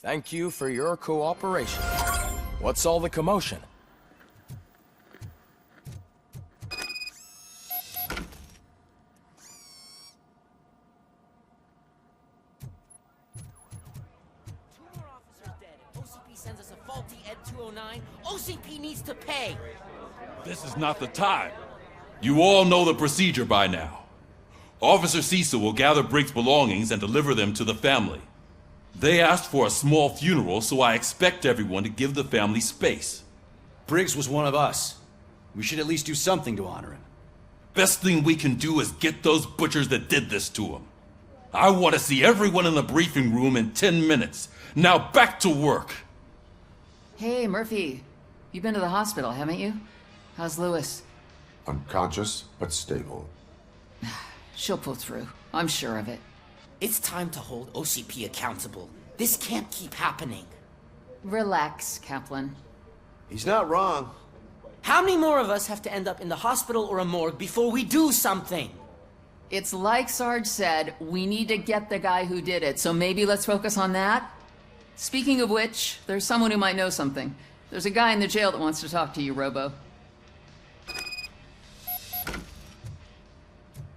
Thank you for your cooperation. What's all the commotion? Sends us a faulty Ed 209. OCP needs to pay. This is not the time. You all know the procedure by now. Officer Cecil will gather Briggs' belongings and deliver them to the family. They asked for a small funeral, so I expect everyone to give the family space. Briggs was one of us. We should at least do something to honor him. Best thing we can do is get those butchers that did this to him. I want to see everyone in the briefing room in 10 minutes. Now back to work. Hey, Murphy. You've been to the hospital, haven't you? How's Lewis? Unconscious, but stable. She'll pull through. I'm sure of it. It's time to hold OCP accountable. This can't keep happening. Relax, Kaplan. He's not wrong. How many more of us have to end up in the hospital or a morgue before we do something? It's like Sarge said, we need to get the guy who did it, so maybe let's focus on that? Speaking of which, there's someone who might know something. There's a guy in the jail that wants to talk to you, Robo.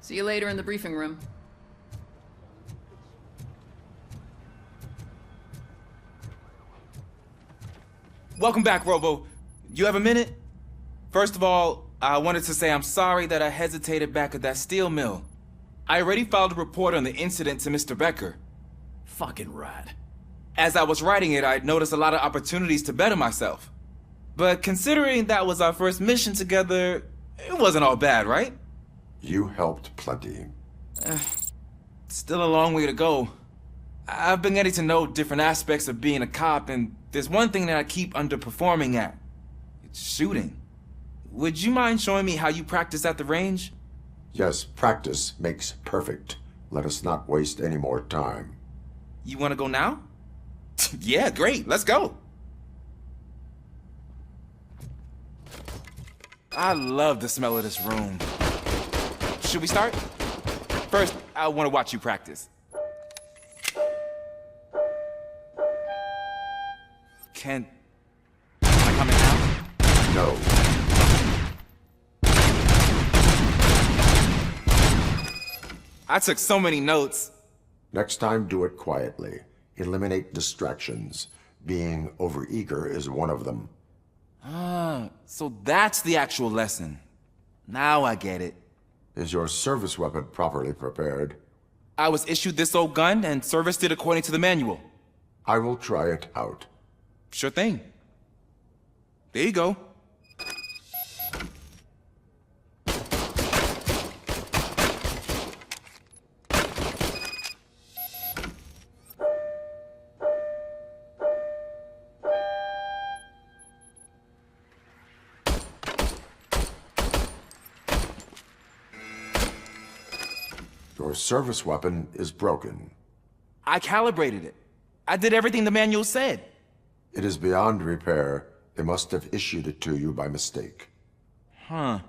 See you later in the briefing room. Welcome back, Robo. You have a minute? First of all, I wanted to say I'm sorry that I hesitated back at that steel mill. I already filed a report on the incident to Mr. Becker. Fucking rad. As I was writing it, I'd noticed a lot of opportunities to better myself. But considering that was our first mission together, it wasn't all bad, right? You helped plenty. Still a long way to go. I've been getting to know different aspects of being a cop, and there's one thing that I keep underperforming at. It's shooting. Would you mind showing me how you practice at the range? Yes, practice makes perfect. Let us not waste any more time. You want to go now? Yeah, great. Let's go. I love the smell of this room. Should we start? First, I want to watch you practice. Am I coming now? No. I took so many notes. Next time, do it quietly. Eliminate distractions. Being overeager is one of them. So that's the actual lesson. Now I get it. Is your service weapon properly prepared? I was issued this old gun and serviced it according to the manual. I will try it out. Sure thing. There you go. Your service weapon is broken. I calibrated it. I did everything the manual said. It is beyond repair. They must have issued it to you by mistake. I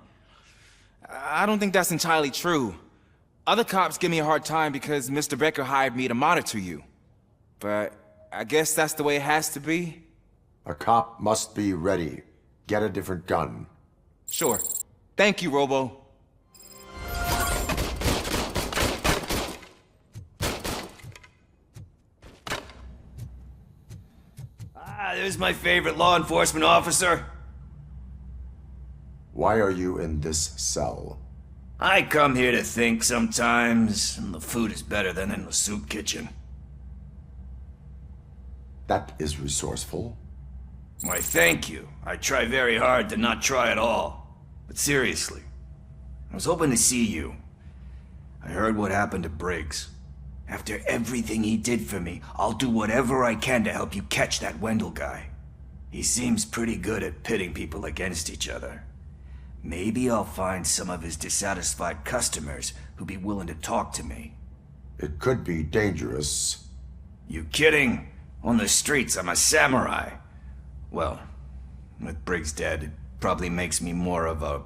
don't think that's entirely true. Other cops give me a hard time because Mr. Becker hired me to monitor you. But I guess that's the way it has to be. A cop must be ready. Get a different gun. Sure. Thank you, Robo. There's my favorite law enforcement officer. Why are you in this cell? I come here to think sometimes, and the food is better than in the soup kitchen. That is resourceful. Why, thank you. I try very hard to not try at all. But seriously, I was hoping to see you. I heard what happened to Briggs. After everything he did for me, I'll do whatever I can to help you catch that Wendell guy. He seems pretty good at pitting people against each other. Maybe I'll find some of his dissatisfied customers who'd be willing to talk to me. It could be dangerous. You kidding? On the streets, I'm a samurai. Well, with Briggs dead, it probably makes me more of a...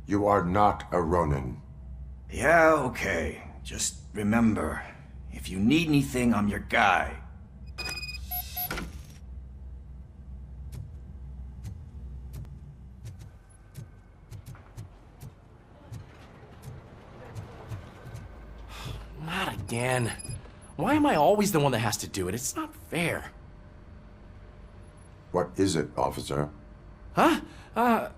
You are not a Ronin. Yeah, okay. Just remember, if you need anything, I'm your guy. again. Why am I always the one that has to do it? It's not fair. What is it, officer? Huh? I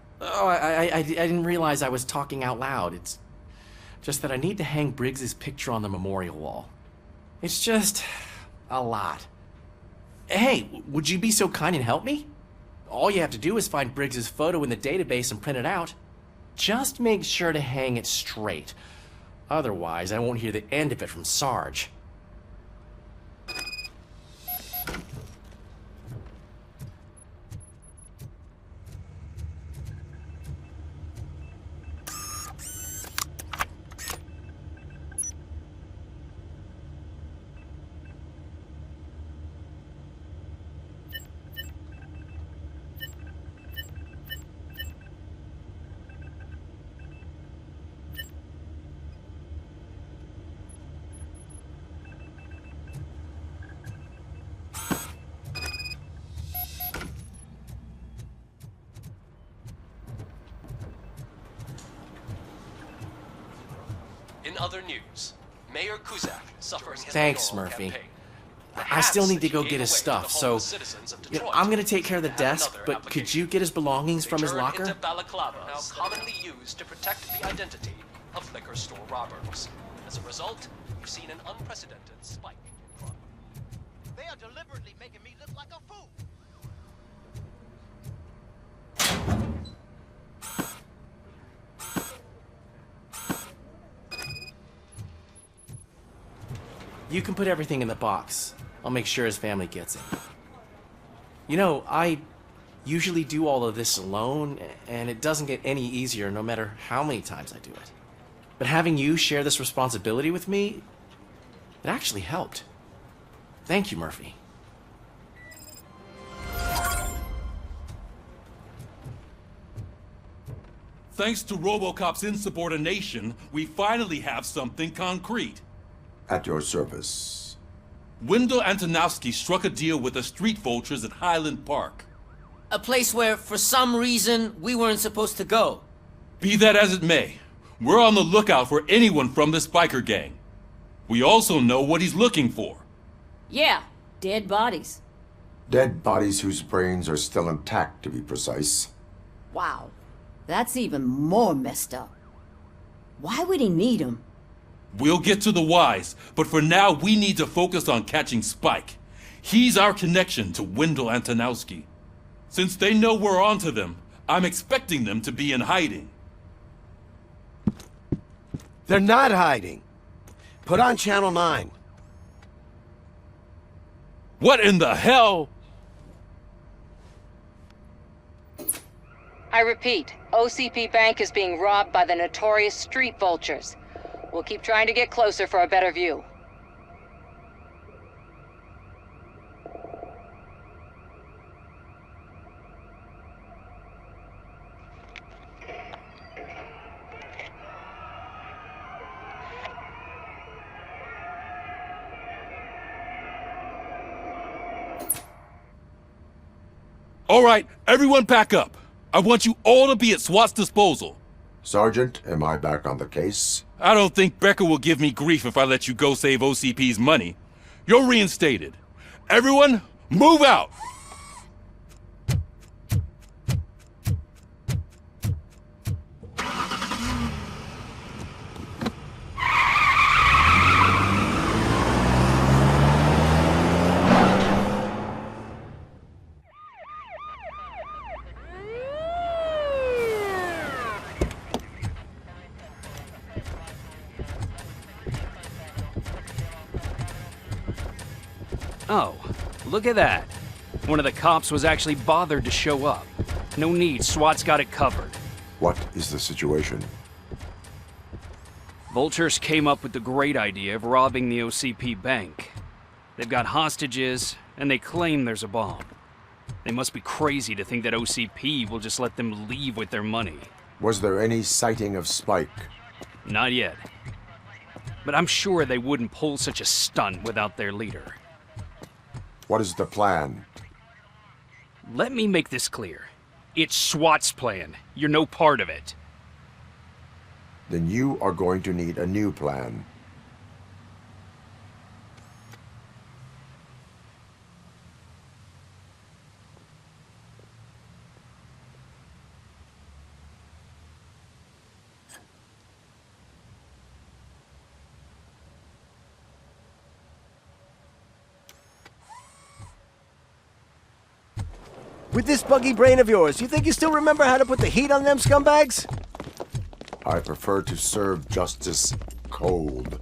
didn't realize I was talking out loud. It's just that I need to hang Briggs's picture on the memorial wall. It's just a lot. Hey, would you be so kind and help me? All you have to do is find Briggs's photo in the database and print it out. Just make sure to hang it straight. Otherwise, I won't hear the end of it from Sarge. In other news, Mayor Kuzak suffering his Thanks, mayoral Murphy. campaign. I still need to Perhaps go he get gave his away stuff, to the so homeless citizens of Detroit. I'm gonna take care of the Have desk, another but could application. you get his belongings They from his turn locker? into balaclavas, now commonly used to protect the identity of liquor store robbers. As a result, we've seen an unprecedented spike in crime. They are deliberately making me look like a fool. You can put everything in the box. I'll make sure his family gets it. You know, I usually do all of this alone, and it doesn't get any easier no matter how many times I do it. But having you share this responsibility with me, it actually helped. Thank you, Murphy. Thanks to RoboCop's insubordination, we finally have something concrete. At your service. Wendell Antonowski struck a deal with the street vultures at Highland Park. A place where, for some reason, we weren't supposed to go. Be that as it may, we're on the lookout for anyone from this biker gang. We also know what he's looking for. Yeah, dead bodies. Dead bodies whose brains are still intact, to be precise. Wow, that's even more messed up. Why would he need them? We'll get to the whys, but for now we need to focus on catching Spike. He's our connection to Wendell Antonowski. Since they know we're onto them, I'm expecting them to be in hiding. They're not hiding. Put on Channel 9. What in the hell? I repeat, OCP Bank is being robbed by the notorious street vultures. We'll keep trying to get closer for a better view. All right, everyone back up. I want you all to be at SWAT's disposal. Sergeant, am I back on the case? I don't think Becker will give me grief if I let you go save OCP's money. You're reinstated. Everyone, move out! Oh, look at that. One of the cops was actually bothered to show up. No need, SWAT's got it covered. What is the situation? Vultures came up with the great idea of robbing the OCP bank. They've got hostages, and they claim there's a bomb. They must be crazy to think that OCP will just let them leave with their money. Was there any sighting of Spike? Not yet. But I'm sure they wouldn't pull such a stunt without their leader. What is the plan? Let me make this clear. It's SWAT's plan. You're no part of it. Then you are going to need a new plan. With this buggy brain of yours, you think you still remember how to put the heat on them scumbags? I prefer to serve justice cold.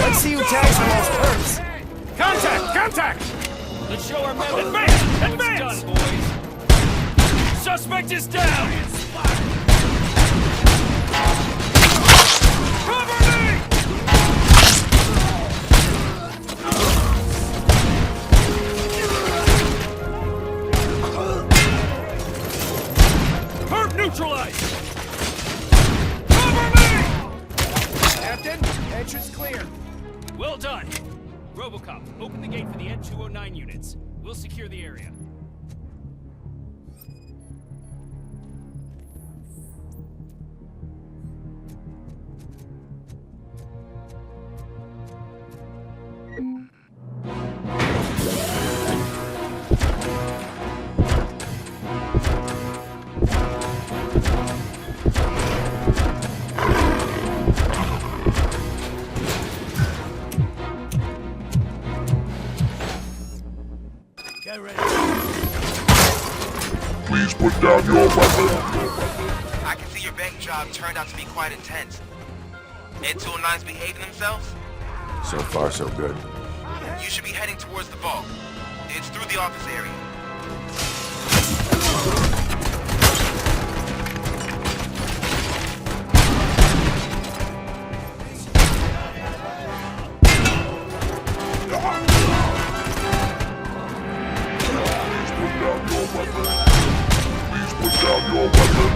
Let's see who tags the most hurts. Contact! Contact! Let's show our men Advance! what's Advance! done, boys. Suspect is down! Cover me! Perp neutralized! Cover me! Captain, entrance clear. Well done. RoboCop, open the gate for the N209 units. We'll secure the area. Please put down your weapon. I can see your bank job turned out to be quite intense. N209's behaving themselves? So far, so good. You should be heading towards the vault. It's through the office area. Please put down your weapon.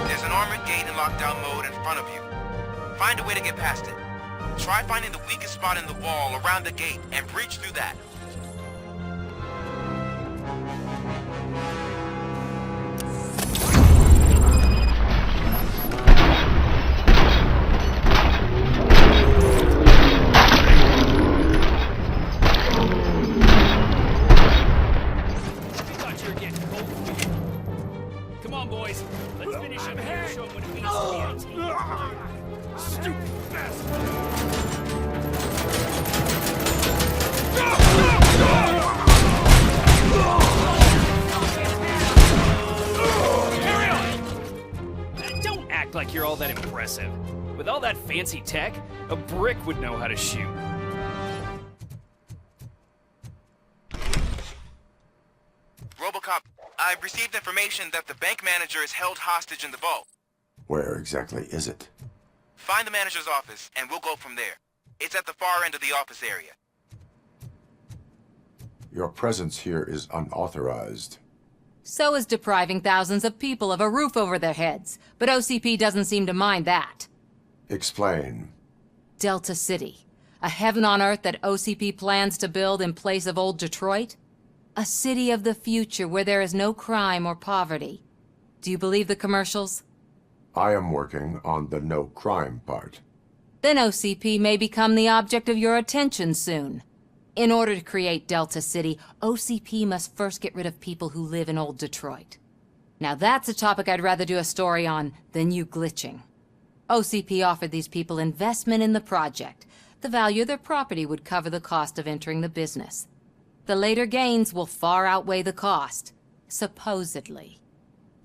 There's an armored gate in lockdown mode in front of you. Find a way to get past it. Try finding the weakest spot in the wall around the gate and breach through that. Come on, boys. Let's finish him and show him what it means to be a team. Stupid bastard! Carry on! Don't act like you're all that impressive. With all that fancy tech, a brick would know how to shoot. RoboCop, I've received information that the bank manager is held hostage in the vault. Where exactly is it? Find the manager's office, and we'll go from there. It's at the far end of the office area. Your presence here is unauthorized. So is depriving thousands of people of a roof over their heads. But OCP doesn't seem to mind that. Explain. Delta City. A heaven on earth that OCP plans to build in place of old Detroit? A city of the future where there is no crime or poverty. Do you believe the commercials? I am working on the no crime part. Then OCP may become the object of your attention soon. In order to create Delta City, OCP must first get rid of people who live in old Detroit. Now that's a topic I'd rather do a story on than you glitching. OCP offered these people investment in the project. The value of their property would cover the cost of entering the business. The later gains will far outweigh the cost, supposedly.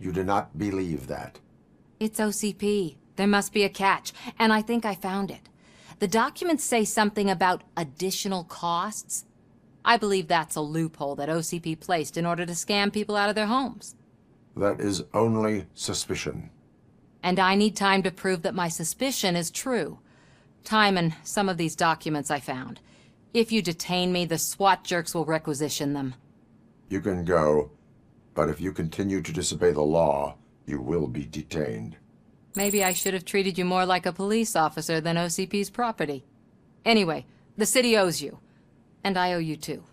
You do not believe that. It's OCP. There must be a catch, and I think I found it. The documents say something about additional costs. I believe that's a loophole that OCP placed in order to scam people out of their homes. That is only suspicion. And I need time to prove that my suspicion is true. Time and some of these documents I found. If you detain me, the SWAT jerks will requisition them. You can go, but if you continue to disobey the law, you will be detained. Maybe I should have treated you more like a police officer than OCP's property. Anyway, the city owes you. And I owe you too.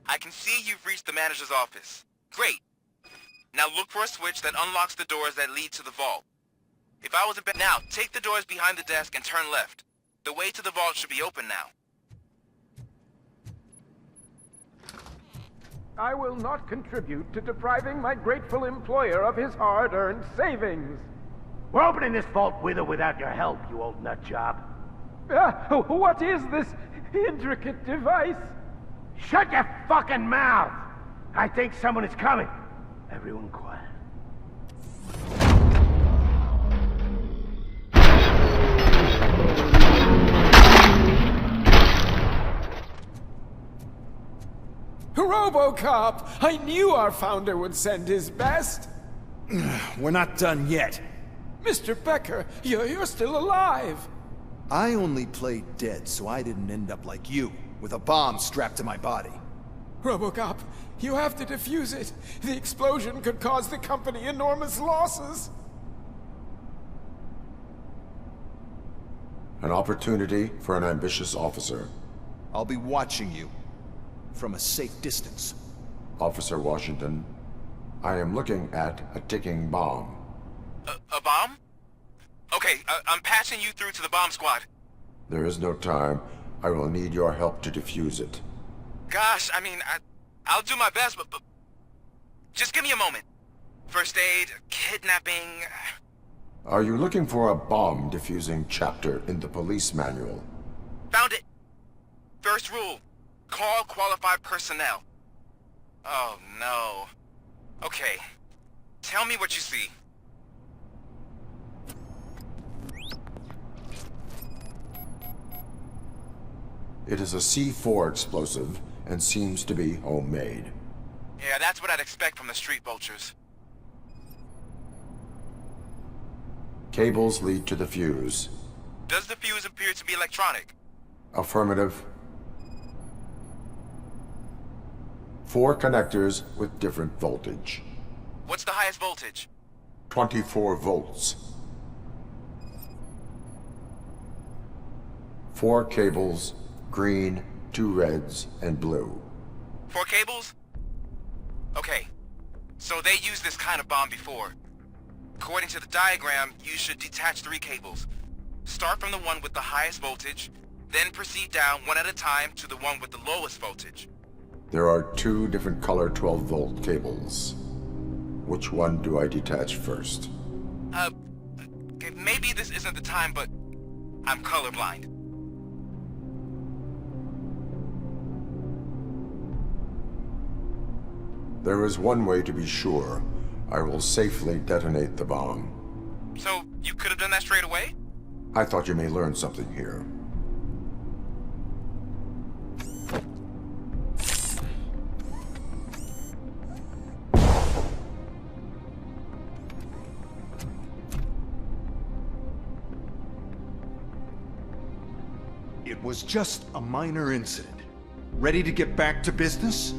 I can see you've reached the manager's office. Great. Now look for a switch that unlocks the doors that lead to the vault. If I was now, take the doors behind the desk and turn left. The way to the vault should be open now. I will not contribute to depriving my grateful employer of his hard-earned savings. We're opening this vault with or without your help, you old nutjob. What is this intricate device? Shut your fucking mouth! I think someone is coming. Everyone quiet. RoboCop! I knew our founder would send his best! We're not done yet. Mr. Becker, you're still alive! I only played dead so I didn't end up like you, with a bomb strapped to my body. RoboCop, you have to defuse it. The explosion could cause the company enormous losses. An opportunity for an ambitious officer. I'll be watching you. From a safe distance. Officer Washington, I am looking at a ticking bomb. A bomb? Okay, I'm passing you through to the bomb squad. There is no time. I will need your help to defuse it. Gosh, I mean, I'll do my best, but just give me a moment. First aid, kidnapping... Are you looking for a bomb defusing chapter in the police manual? Found it. First rule, call qualified personnel. Oh, no. Okay, tell me what you see. It is a C4 explosive and seems to be homemade. Yeah, that's what I'd expect from the street vultures. Cables lead to the fuse. Does the fuse appear to be electronic? Affirmative. 4 connectors with different voltage. What's the highest voltage? 24 volts. 4 cables, green, 2 reds, and blue. 4 cables? Okay, so they used this kind of bomb before. According to the diagram, you should detach 3 cables. Start from the one with the highest voltage, then proceed down one at a time to the one with the lowest voltage. There are 2 different color 12-volt cables. Which one do I detach first? Okay, maybe this isn't the time, but I'm colorblind. There is one way to be sure. I will safely detonate the bomb. So, you could have done that straight away? I thought you may learn something here. It was just a minor incident. Ready to get back to business?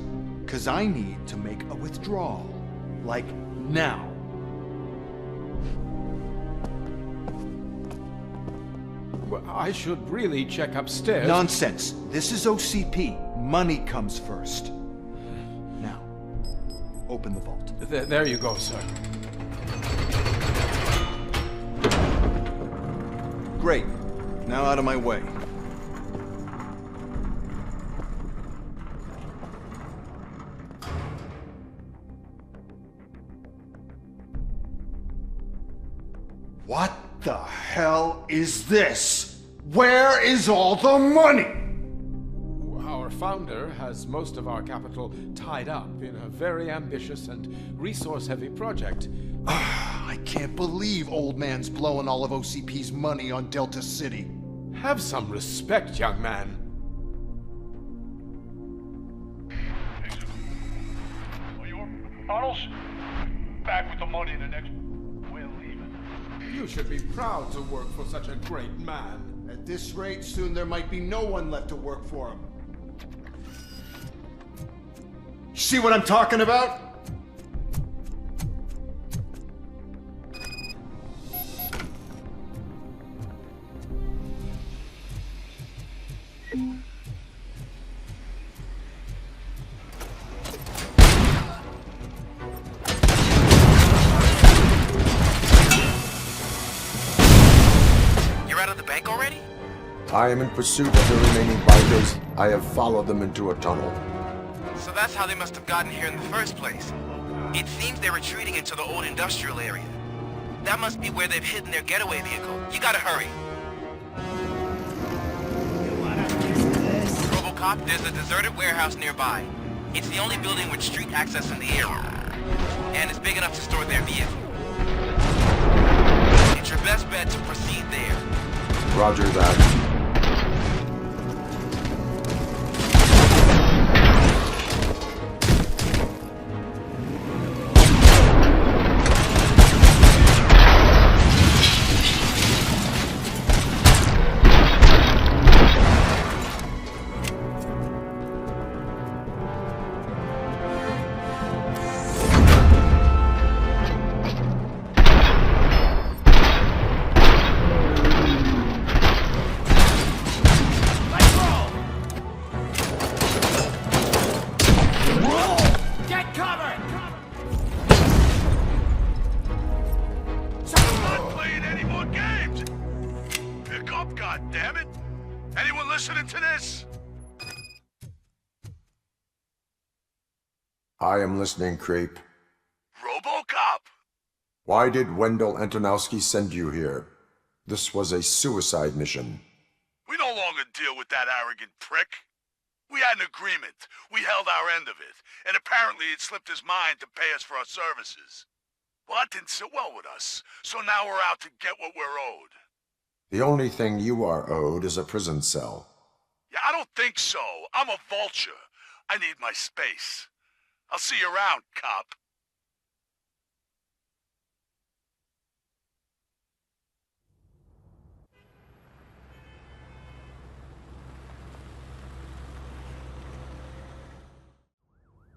'Cause I need to make a withdrawal. Like, now. Well, I should really check upstairs. Nonsense. This is OCP. Money comes first. Now, open the vault. There you go, sir. Great. Now out of my way. What the hell is this? Where is all the money? Our founder has most of our capital tied up in a very ambitious and resource-heavy project. I can't believe old man's blowing all of OCP's money on Delta City. Have some respect, young man. Arnold's back with the money in the next... We're leaving. You should be proud to work for such a great man. At this rate, soon there might be no one left to work for him. See what I'm talking about? I am in pursuit of the remaining bikers. I have followed them into a tunnel. So that's how they must have gotten here in the first place. It seems they're retreating into the old industrial area. That must be where they've hidden their getaway vehicle. You gotta hurry. RoboCop, there's a deserted warehouse nearby. It's the only building with street access in the area. And it's big enough to store their vehicle. It's your best bet to proceed there. Roger that. I am listening, Creep. RoboCop! Why did Wendell Antonowski send you here? This was a suicide mission. We no longer deal with that arrogant prick. We had an agreement. We held our end of it. And apparently it slipped his mind to pay us for our services. Well, that didn't sit well with us. So now we're out to get what we're owed. The only thing you are owed is a prison cell. Yeah, I don't think so. I'm a vulture. I need my space. I'll see you around, cop.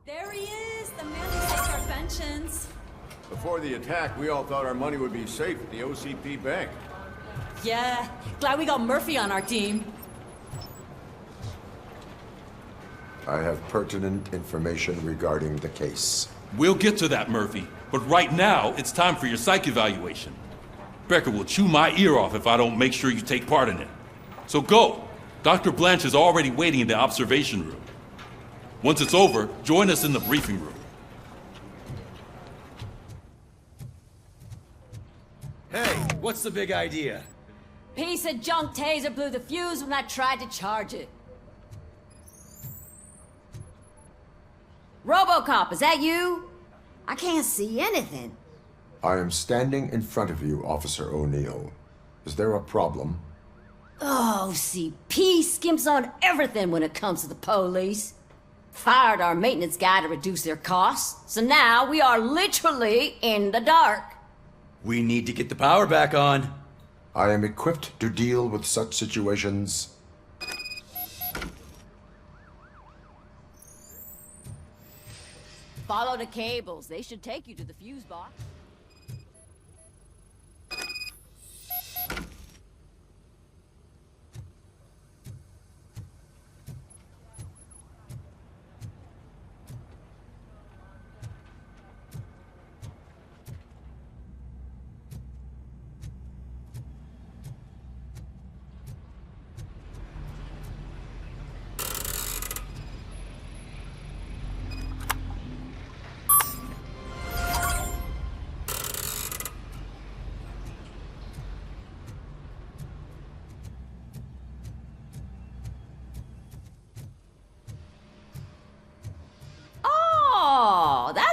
There he is, the man who takes our pensions. Before the attack, we all thought our money would be safe at the OCP bank. Yeah, glad we got Murphy on our team. I have pertinent information regarding the case. We'll get to that, Murphy. But right now, it's time for your psych evaluation. Becker will chew my ear off if I don't make sure you take part in it. So go. Dr. Blanche is already waiting in the observation room. Once it's over, join us in the briefing room. Hey, what's the big idea? Piece of junk taser blew the fuse when I tried to charge it. RoboCop, is that you? I can't see anything. I am standing in front of you, Officer O'Neill. Is there a problem? Oh, OCP skimps on everything when it comes to the police. Fired our maintenance guy to reduce their costs, so now we are literally in the dark. We need to get the power back on. I am equipped to deal with such situations. Follow the cables. They should take you to the fuse box.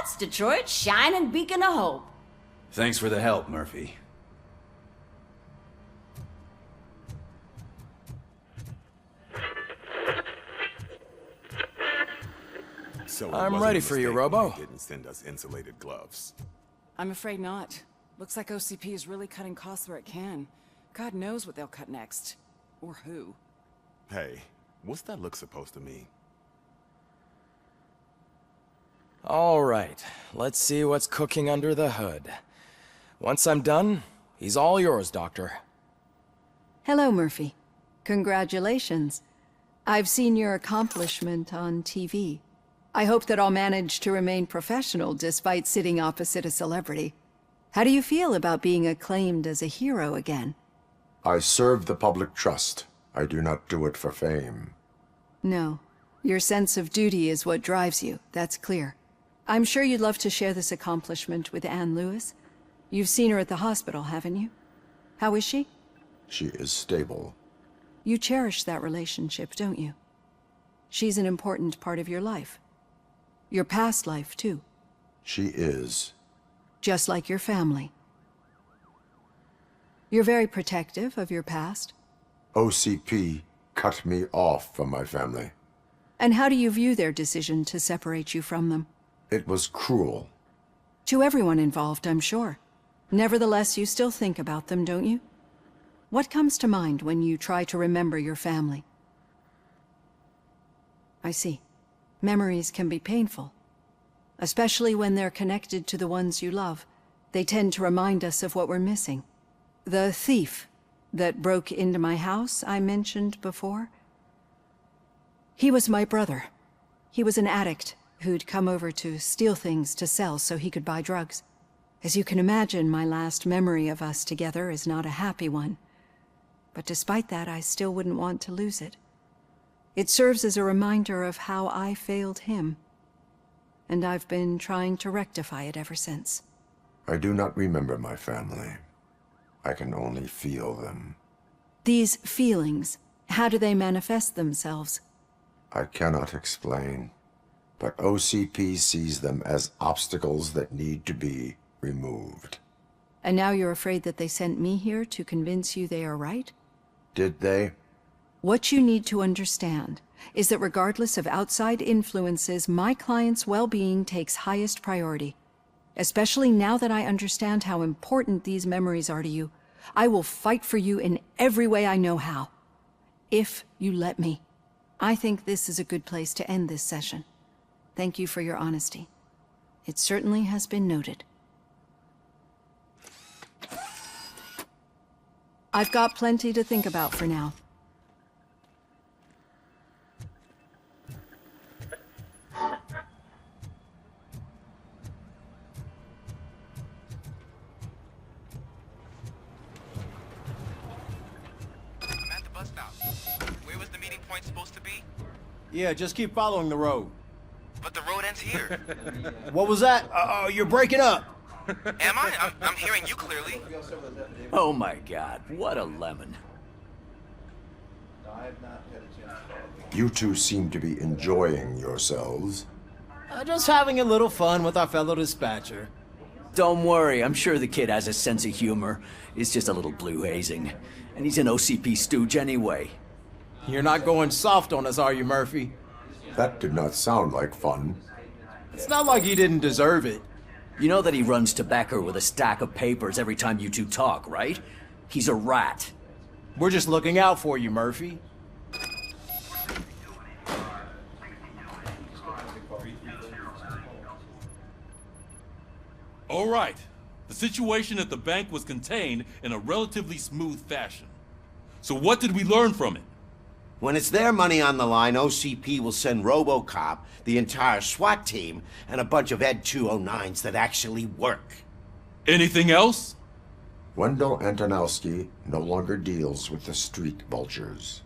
That's Detroit's shining beacon of hope. Thanks for the help, Murphy. So I'm ready for you, Robo. Didn't send us insulated gloves. I'm afraid not. Looks like OCP is really cutting costs where it can. God knows what they'll cut next. Or who. Hey, what's that look supposed to mean? All right, let's see what's cooking under the hood. Once I'm done, he's all yours, Doctor. Hello, Murphy. Congratulations. I've seen your accomplishment on TV. I hope that I'll manage to remain professional despite sitting opposite a celebrity. How do you feel about being acclaimed as a hero again? I serve the public trust. I do not do it for fame. No. Your sense of duty is what drives you, that's clear. I'm sure you'd love to share this accomplishment with Anne Lewis. You've seen her at the hospital, haven't you? How is she? She is stable. You cherish that relationship, don't you? She's an important part of your life. Your past life, too. She is. Just like your family. You're very protective of your past. OCP cut me off from my family. And how do you view their decision to separate you from them? It was cruel. To everyone involved, I'm sure. Nevertheless, you still think about them, don't you? What comes to mind when you try to remember your family? I see. Memories can be painful. Especially when they're connected to the ones you love. They tend to remind us of what we're missing. The thief that broke into my house I mentioned before? He was my brother. He was an addict who'd come over to steal things to sell so he could buy drugs. As you can imagine, my last memory of us together is not a happy one. But despite that, I still wouldn't want to lose it. It serves as a reminder of how I failed him. And I've been trying to rectify it ever since. I do not remember my family. I can only feel them. These feelings, how do they manifest themselves? I cannot explain, but OCP sees them as obstacles that need to be removed. And now you're afraid that they sent me here to convince you they are right? Did they? What you need to understand is that regardless of outside influences, my client's well-being takes highest priority. Especially now that I understand how important these memories are to you, I will fight for you in every way I know how. If you let me. I think this is a good place to end this session. Thank you for your honesty. It certainly has been noted. I've got plenty to think about for now. I'm at the bus stop. Where was the meeting point supposed to be? Yeah, just keep following the road. But the road ends here. What was that? You're breaking up. Am I? I'm hearing you clearly. Oh my god, what a lemon. You two seem to be enjoying yourselves. Just having a little fun with our fellow dispatcher. Don't worry, I'm sure the kid has a sense of humor. It's just a little blue hazing. And he's an OCP stooge anyway. You're not going soft on us, are you, Murphy? That did not sound like fun. It's not like he didn't deserve it. You know that he runs tobacco with a stack of papers every time you two talk, right? He's a rat. We're just looking out for you, Murphy. All right. The situation at the bank was contained in a relatively smooth fashion. So what did we learn from it? When it's their money on the line, OCP will send RoboCop, the entire SWAT team, and a bunch of Ed 209s that actually work. Anything else? Wendell Antonowski no longer deals with the street vultures.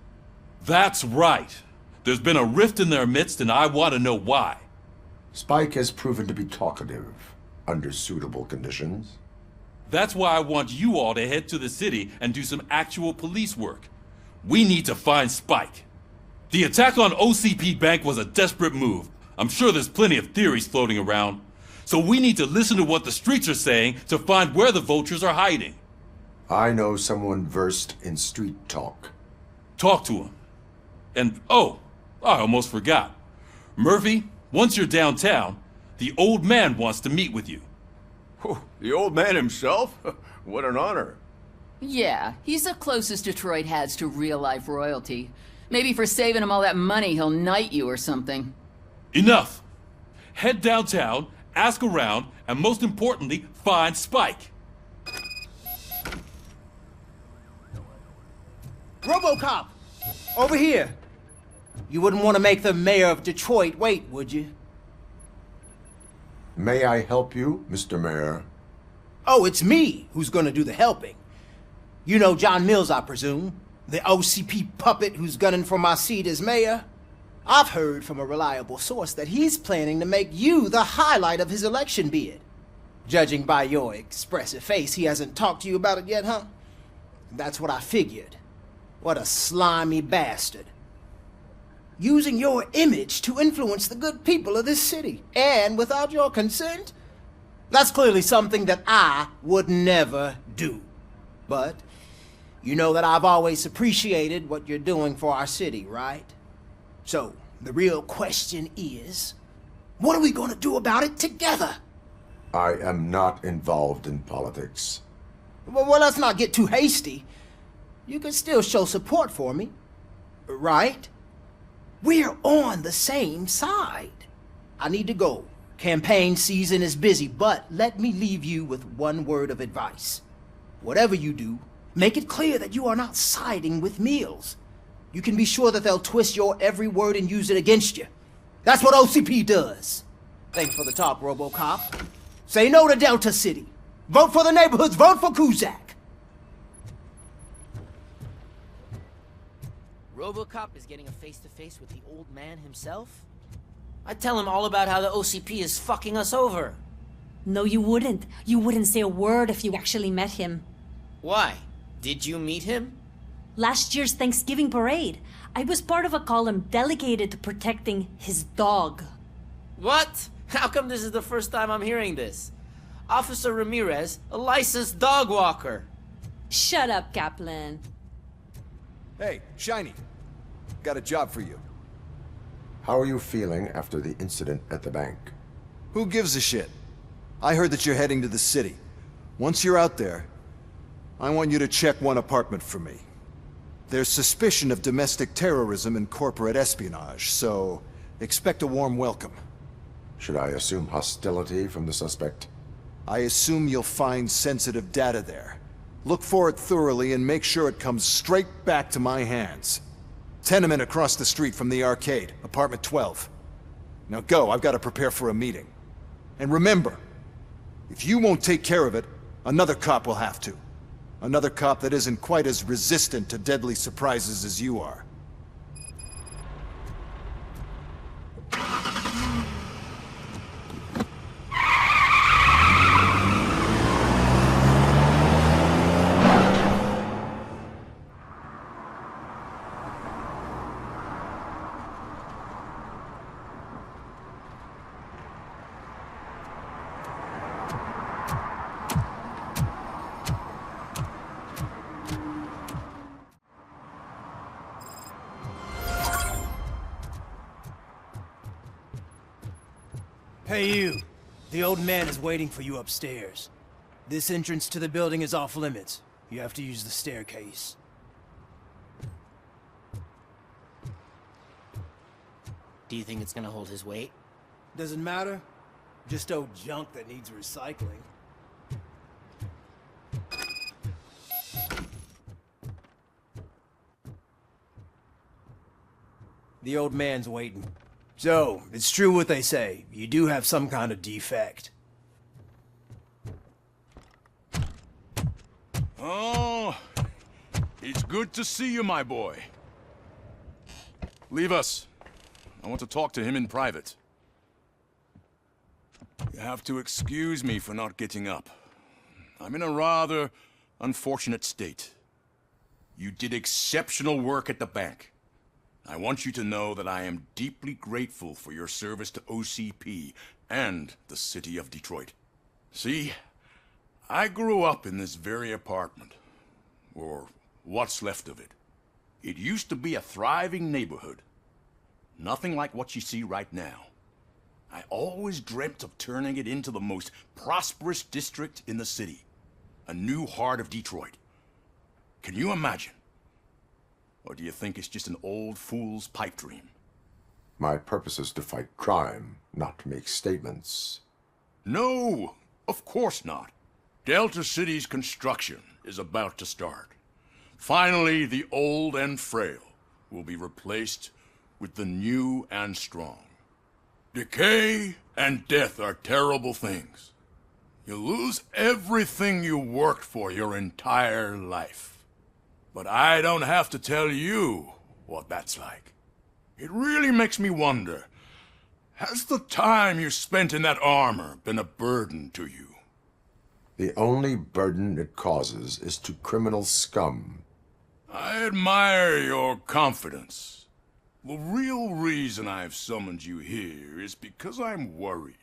That's right. There's been a rift in their midst, and I want to know why. Spike has proven to be talkative, under suitable conditions. That's why I want you all to head to the city and do some actual police work. We need to find Spike. The attack on OCP Bank was a desperate move. I'm sure there's plenty of theories floating around. So we need to listen to what the streets are saying to find where the vultures are hiding. I know someone versed in street talk. Talk to him. And, oh, I almost forgot. Murphy, once you're downtown, the old man wants to meet with you. Oh, the old man himself? What an honor. Yeah, he's the closest Detroit has to real-life royalty. Maybe for saving him all that money, he'll knight you or something. Enough! Head downtown, ask around, and most importantly, find Spike. RoboCop! Over here! You wouldn't want to make the mayor of Detroit wait, would you? May I help you, Mr. Mayor? Oh, it's me who's gonna do the helping. You know John Mills, I presume? The OCP puppet who's gunning for my seat as mayor? I've heard from a reliable source that he's planning to make you the highlight of his election bid. Judging by your expressive face, he hasn't talked to you about it yet, huh? That's what I figured. What a slimy bastard. Using your image to influence the good people of this city, and without your consent? That's clearly something that I would never do. But you know that I've always appreciated what you're doing for our city, right? So, the real question is, what are we gonna do about it together? I am not involved in politics. Well, let's not get too hasty. You can still show support for me, right? We're on the same side. I need to go. Campaign season is busy, but let me leave you with one word of advice. Whatever you do, make it clear that you are not siding with Mills. You can be sure that they'll twist your every word and use it against you. That's what OCP does. Thanks for the talk, RoboCop. Say no to Delta City. Vote for the neighborhoods. Vote for Kuzak. RoboCop is getting a face-to-face with the old man himself? I'd tell him all about how the OCP is fucking us over. No, you wouldn't. You wouldn't say a word if you actually met him. Why? Did you meet him? Last year's Thanksgiving parade, I was part of a column delegated to protecting his dog. What? How come this is the first time I'm hearing this? Officer Ramirez, a licensed dog walker. Shut up, Kaplan. Hey, Shiny. Got a job for you. How are you feeling after the incident at the bank? Who gives a shit? I heard that you're heading to the city. Once you're out there, I want you to check one apartment for me. There's suspicion of domestic terrorism and corporate espionage, so expect a warm welcome. Should I assume hostility from the suspect? I assume you'll find sensitive data there. Look for it thoroughly and make sure it comes straight back to my hands. Tenement across the street from the arcade, apartment 12. Now go, I've got to prepare for a meeting. And remember, if you won't take care of it, another cop will have to. Another cop that isn't quite as resistant to deadly surprises as you are. Hey you, the old man is waiting for you upstairs. This entrance to the building is off limits. You have to use the staircase. Do you think it's gonna hold his weight? Doesn't matter. Just old junk that needs recycling. The old man's waiting. So, it's true what they say. You do have some kind of defect. Oh, it's good to see you, my boy. Leave us. I want to talk to him in private. You have to excuse me for not getting up. I'm in a rather unfortunate state. You did exceptional work at the bank. I want you to know that I am deeply grateful for your service to OCP and the city of Detroit. See, I grew up in this very apartment, or what's left of it. It used to be a thriving neighborhood. Nothing like what you see right now. I always dreamt of turning it into the most prosperous district in the city. A new heart of Detroit. Can you imagine? Or do you think it's just an old fool's pipe dream? My purpose is to fight crime, not to make statements. No, of course not. Delta City's construction is about to start. Finally, the old and frail will be replaced with the new and strong. Decay and death are terrible things. You lose everything you worked for your entire life. But I don't have to tell you what that's like. It really makes me wonder, has the time you spent in that armor been a burden to you? The only burden it causes is to criminal scum. I admire your confidence. The real reason I've summoned you here is because I'm worried.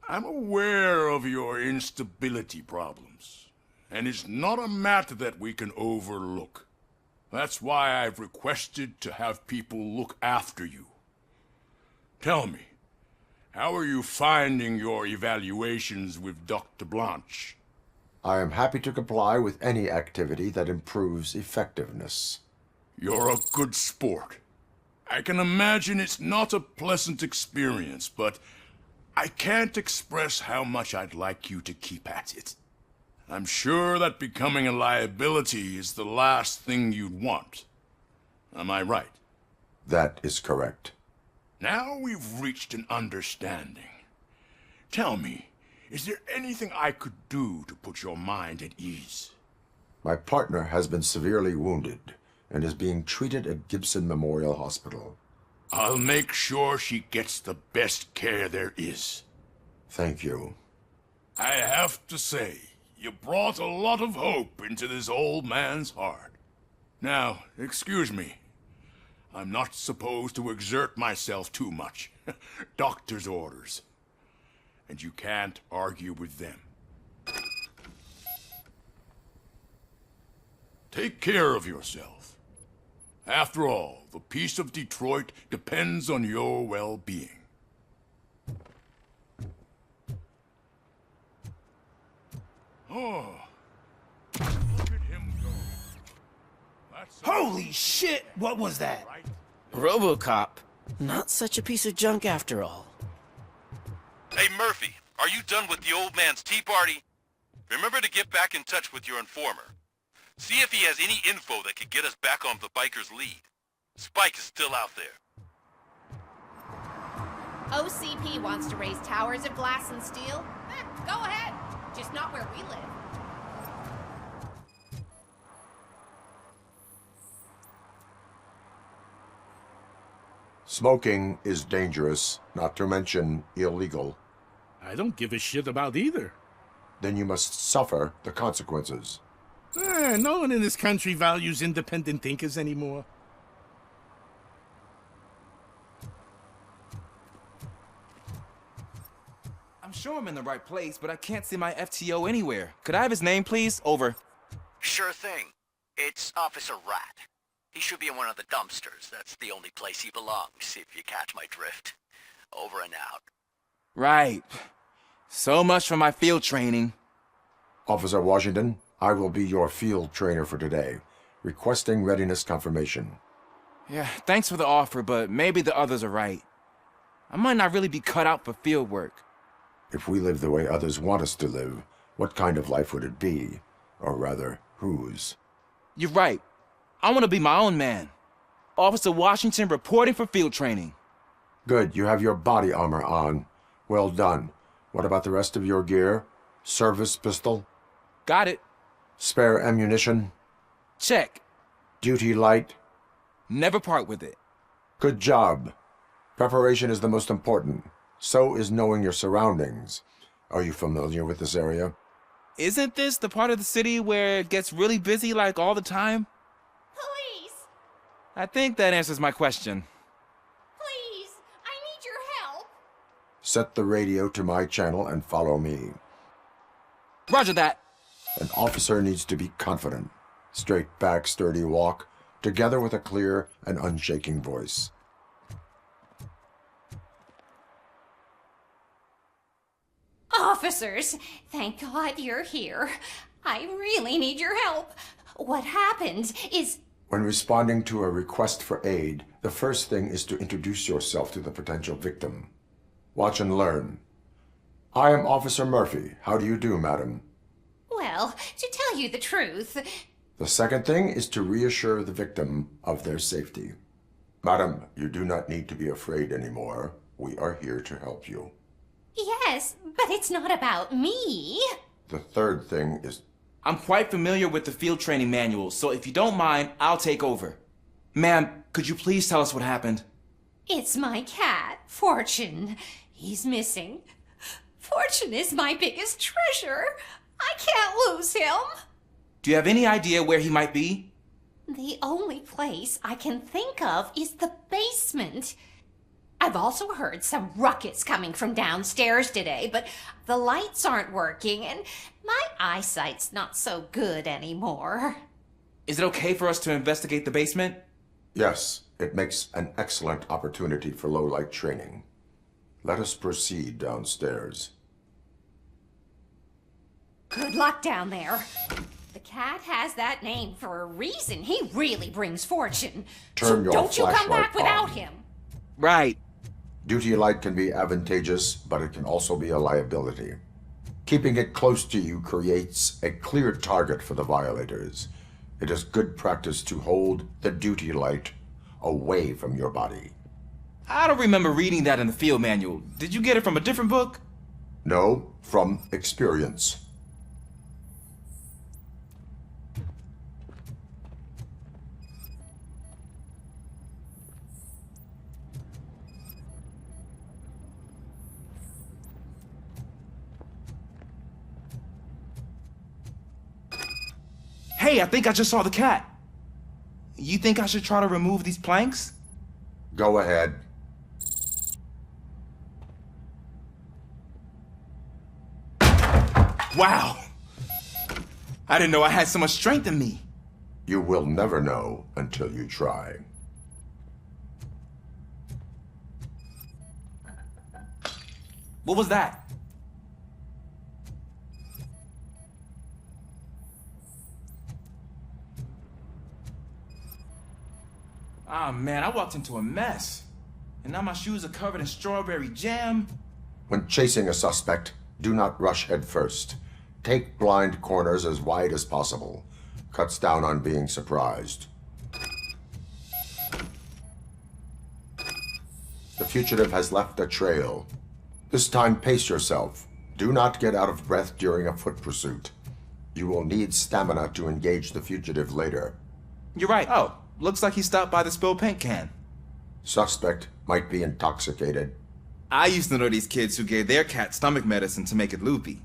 I'm aware of your instability problems, and it's not a matter that we can overlook. That's why I've requested to have people look after you. Tell me, how are you finding your evaluations with Dr. Blanche? I am happy to comply with any activity that improves effectiveness. You're a good sport. I can imagine it's not a pleasant experience, but I can't express how much I'd like you to keep at it. I'm sure that becoming a liability is the last thing you'd want. Am I right? That is correct. Now we've reached an understanding. Tell me, is there anything I could do to put your mind at ease? My partner has been severely wounded and is being treated at Gibson Memorial Hospital. I'll make sure she gets the best care there is. Thank you. I have to say, you brought a lot of hope into this old man's heart. Now, excuse me. I'm not supposed to exert myself too much. Doctor's orders. And you can't argue with them. Take care of yourself. After all, the peace of Detroit depends on your well-being. Oh, look at him go. Holy shit! What was that? RoboCop. Not such a piece of junk after all. Hey, Murphy, are you done with the old man's tea party? Remember to get back in touch with your informer. See if he has any info that could get us back on the biker's lead. Spike is still out there. OCP wants to raise towers of glass and steel? Go ahead. Just not where we live. Smoking is dangerous, not to mention illegal. I don't give a shit about either. Then you must suffer the consequences. No one in this country values independent thinkers anymore. I'm sure I'm in the right place, but I can't see my FTO anywhere. Could I have his name, please? Over. Sure thing. It's Officer Rat. He should be in one of the dumpsters. That's the only place he belongs, if you catch my drift. Over and out. Right. So much for my field training. Officer Washington, I will be your field trainer for today. Requesting readiness confirmation. Yeah, thanks for the offer, but maybe the others are right. I might not really be cut out for field work. If we live the way others want us to live, what kind of life would it be? Or rather, whose? You're right. I want to be my own man. Officer Washington reporting for field training. Good, you have your body armor on. Well done. What about the rest of your gear? Service pistol? Got it. Spare ammunition? Check. Duty light? Never part with it. Good job. Preparation is the most important. So is knowing your surroundings. Are you familiar with this area? Isn't this the part of the city where it gets really busy like all the time? Please! I think that answers my question. Please! I need your help! Set the radio to my channel and follow me. Roger that. An officer needs to be confident. Straight back, sturdy walk, together with a clear and unshaking voice. Officers, thank God you're here. I really need your help. What happened is... When responding to a request for aid, the first thing is to introduce yourself to the potential victim. Watch and learn. I am Officer Murphy. How do you do, madam? Well, to tell you the truth... The second thing is to reassure the victim of their safety. Madam, you do not need to be afraid anymore. We are here to help you. Yes, but it's not about me. The third thing is I'm quite familiar with the field training manuals, so if you don't mind, I'll take over. Ma'am, could you please tell us what happened? It's my cat, Fortune. He's missing. Fortune is my biggest treasure. I can't lose him. Do you have any idea where he might be? The only place I can think of is the basement. I've also heard some ruckus coming from downstairs today, but the lights aren't working and my eyesight's not so good anymore. Is it okay for us to investigate the basement? Yes, it makes an excellent opportunity for low-light training. Let us proceed downstairs. Good luck down there. The cat has that name for a reason. He really brings fortune. Turn your don't you come flashlight back without on. him. Right. Duty light can be advantageous, but it can also be a liability. Keeping it close to you creates a clear target for the violators. It is good practice to hold the duty light away from your body. I don't remember reading that in the field manual. Did you get it from a different book? No, from experience. Hey, I think I just saw the cat. You think I should try to remove these planks? Go ahead. Wow! I didn't know I had so much strength in me. You will never know until you try. What was that? Ah, man, I walked into a mess. And now my shoes are covered in strawberry jam. When chasing a suspect, do not rush head first. Take blind corners as wide as possible. Cuts down on being surprised. The fugitive has left a trail. This time, pace yourself. Do not get out of breath during a foot pursuit. You will need stamina to engage the fugitive later. You're right. Oh, looks like he stopped by the spilled paint can. Suspect might be intoxicated. I used to know these kids who gave their cat stomach medicine to make it loopy.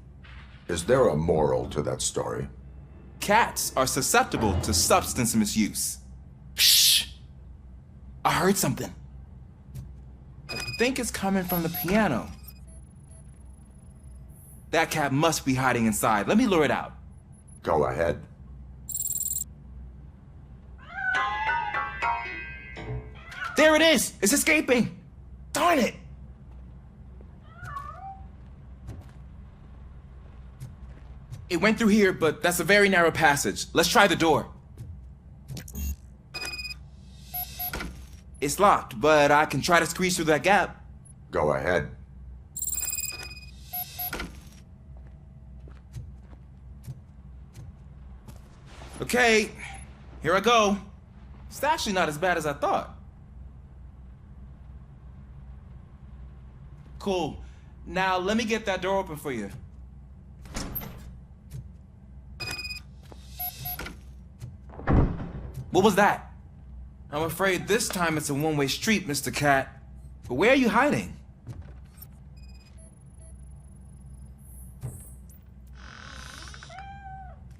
Is there a moral to that story? Cats are susceptible to substance misuse. Shh! I heard something. I think it's coming from the piano. That cat must be hiding inside. Let me lure it out. Go ahead. There it is! It's escaping! Darn it! It went through here, but that's a very narrow passage. Let's try the door. It's locked, but I can try to squeeze through that gap. Go ahead. Okay, here I go. It's actually not as bad as I thought. Cool. Now let me get that door open for you. What was that? I'm afraid this time it's a one-way street, Mr. Cat. But where are you hiding?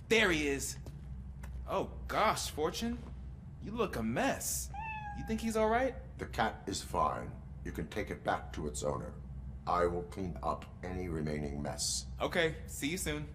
There he is. Oh gosh, Fortune. You look a mess. You think he's all right? The cat is fine. You can take it back to its owner. I will clean up any remaining mess. Okay, see you soon.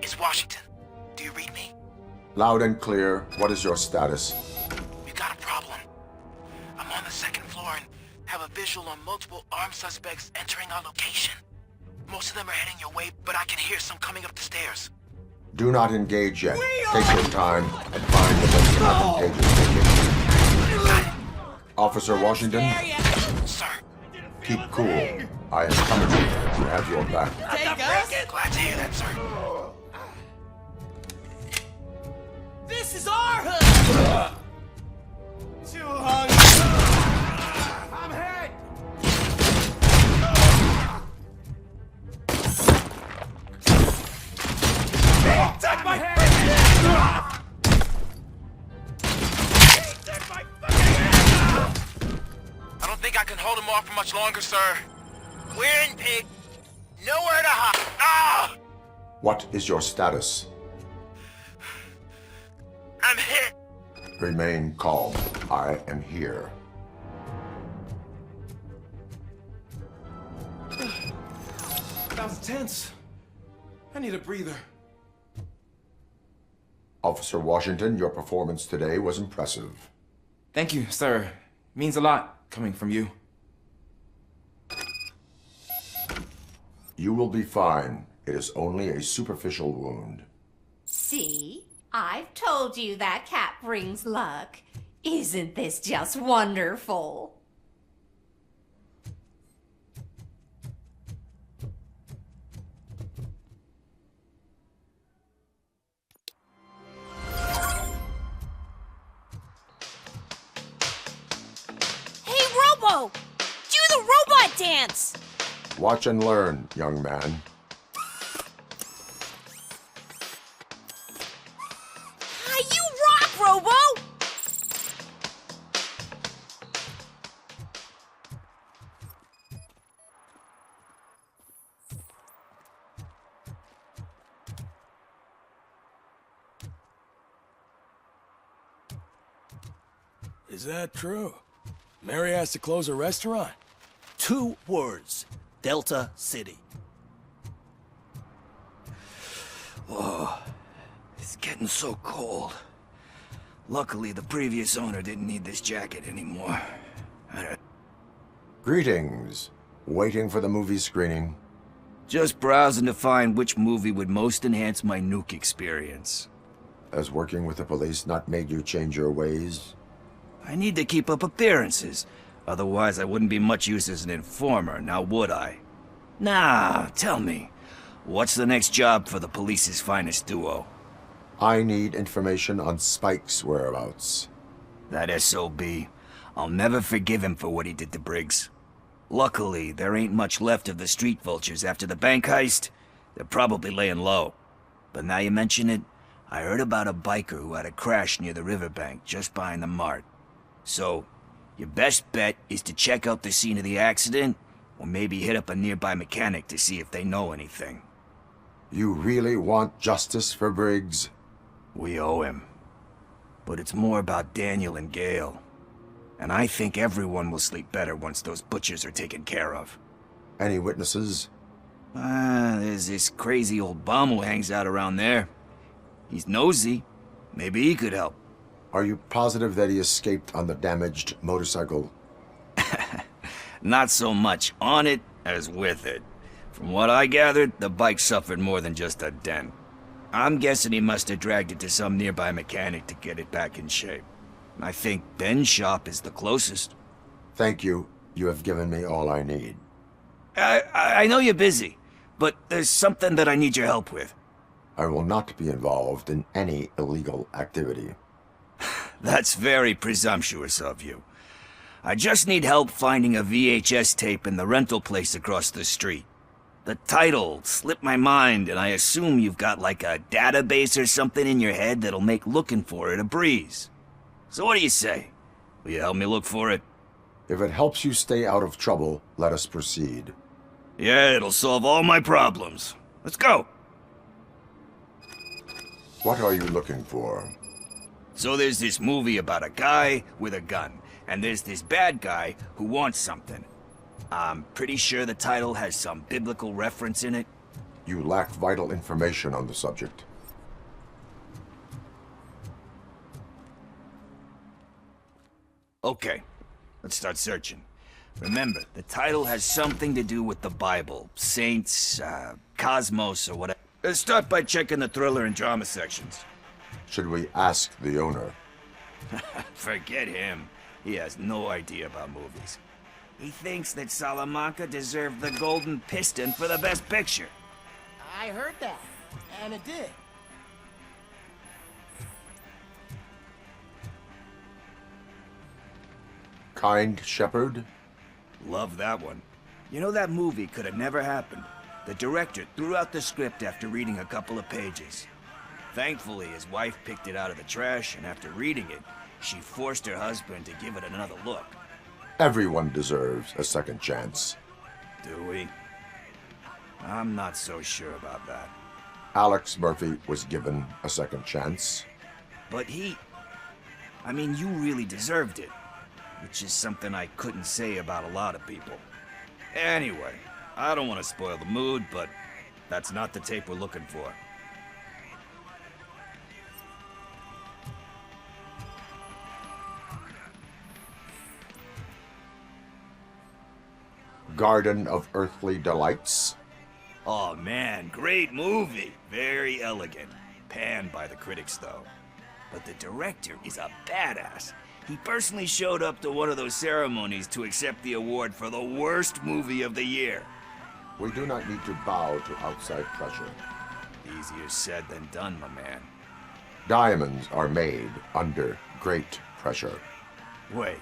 It's Washington. Do you read me? Loud and clear. What is your status? We've got a problem. I'm on the visual on multiple armed suspects entering our location. Most of them are heading your way, but I can hear some coming up the stairs. Do not engage yet. Take your time and find the most advantageous location. Officer Washington? Sir. Keep cool. I am coming to have your back. Take us? Glad to hear that, sir. This is our hood! Too hungry. I'm hurt! Take my hand! I don't think I can hold him off for much longer, sir. We're in, pig. Nowhere to hide. Ah! What is your status? I'm hit. Remain calm. I am here. That was tense. I need a breather. Officer Washington, your performance today was impressive. Thank you, sir. Means a lot coming from you. You will be fine. It is only a superficial wound. See? I've told you that cat brings luck. Isn't this just wonderful? Hey, Robo! Do the robot dance! Watch and learn, young man. You rock, Robo! Is that true? Mary has to close a restaurant? 2 words. Delta City. Whoa. It's getting so cold. Luckily, the previous owner didn't need this jacket anymore. Greetings. Waiting for the movie screening? Just browsing to find which movie would most enhance my nuke experience. Has working with the police not made you change your ways? I need to keep up appearances. Otherwise, I wouldn't be much use as an informer, now would I? Nah, tell me. What's the next job for the police's finest duo? I need information on Spike's whereabouts. That SOB. I'll never forgive him for what he did to Briggs. Luckily, there ain't much left of the street vultures after the bank heist. They're probably laying low. But now you mention it, I heard about a biker who had a crash near the riverbank just behind the mart. So, your best bet is to check out the scene of the accident, or maybe hit up a nearby mechanic to see if they know anything. You really want justice for Briggs? We owe him. But it's more about Daniel and Gale. And I think everyone will sleep better once those butchers are taken care of. Any witnesses? There's this crazy old bum who hangs out around there. He's nosy. Maybe he could help. Are you positive that he escaped on the damaged motorcycle? Not so much on it as with it. From what I gathered, the bike suffered more than just a dent. I'm guessing he must have dragged it to some nearby mechanic to get it back in shape. I think Ben's shop is the closest. Thank you. You have given me all I need. I know you're busy, but there's something that I need your help with. I will not be involved in any illegal activity. That's very presumptuous of you. I just need help finding a VHS tape in the rental place across the street. The title slipped my mind, and I assume you've got like a database or something in your head that'll make looking for it a breeze. So what do you say? Will you help me look for it? If it helps you stay out of trouble, let us proceed. Yeah, it'll solve all my problems. Let's go! What are you looking for? So there's this movie about a guy with a gun, and there's this bad guy who wants something. I'm pretty sure the title has some biblical reference in it. You lack vital information on the subject. Okay, let's start searching. Remember, the title has something to do with the Bible, saints, cosmos, or whatever. Let's start by checking the thriller and drama sections. Should we ask the owner? Forget him. He has no idea about movies. He thinks that Salamanca deserved the Golden Piston for the Best Picture. I heard that, and it did. Kind Shepherd? Love that one. You know, that movie could have never happened. The director threw out the script after reading a couple of pages. Thankfully, his wife picked it out of the trash, and after reading it, she forced her husband to give it another look. Everyone deserves a second chance. Do we? I'm not so sure about that. Alex Murphy was given a second chance. But I mean, you really deserved it. Which is something I couldn't say about a lot of people. Anyway, I don't want to spoil the mood, but that's not the tape we're looking for. Garden of Earthly Delights? Oh man, great movie. Very elegant. Panned by the critics, though. But the director is a badass. He personally showed up to one of those ceremonies to accept the award for the worst movie of the year. We do not need to bow to outside pressure. Easier said than done, my man. Diamonds are made under great pressure. Wait,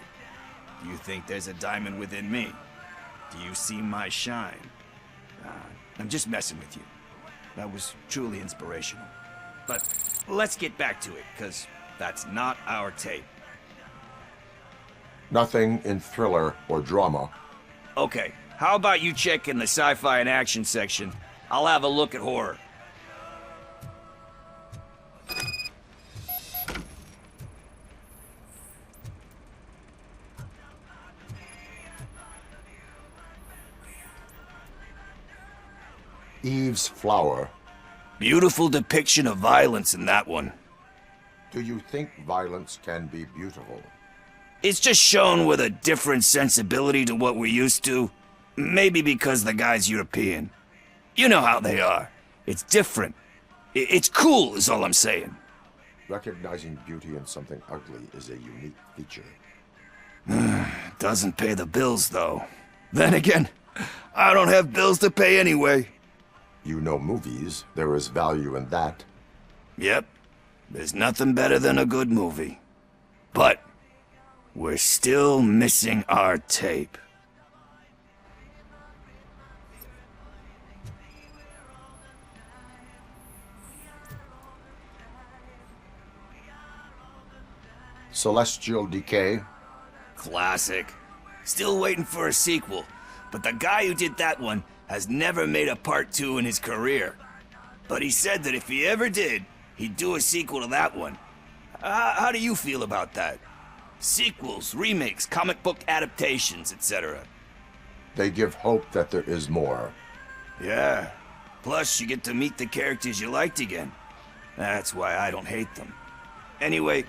do you think there's a diamond within me? Do you see my shine? I'm just messing with you. That was truly inspirational. But let's get back to it, because that's not our tape. Nothing in thriller or drama. Okay, how about you check in the sci-fi and action section? I'll have a look at horror. Eve's Flower. Beautiful depiction of violence in that one. Do you think violence can be beautiful? It's just shown with a different sensibility to what we're used to. Maybe because the guy's European. You know how they are. It's different. It's cool, is all I'm saying. Recognizing beauty in something ugly is a unique feature. Doesn't pay the bills, though. Then again, I don't have bills to pay anyway. You know movies. There is value in that. Yep. There's nothing better than a good movie. But we're still missing our tape. Celestial Decay. Classic. Still waiting for a sequel, but the guy who did that one has never made a part 2 in his career. But he said that if he ever did, he'd do a sequel to that one. How do you feel about that? Sequels, remakes, comic book adaptations, etc. They give hope that there is more. Yeah. Plus, you get to meet the characters you liked again. That's why I don't hate them. Anyway,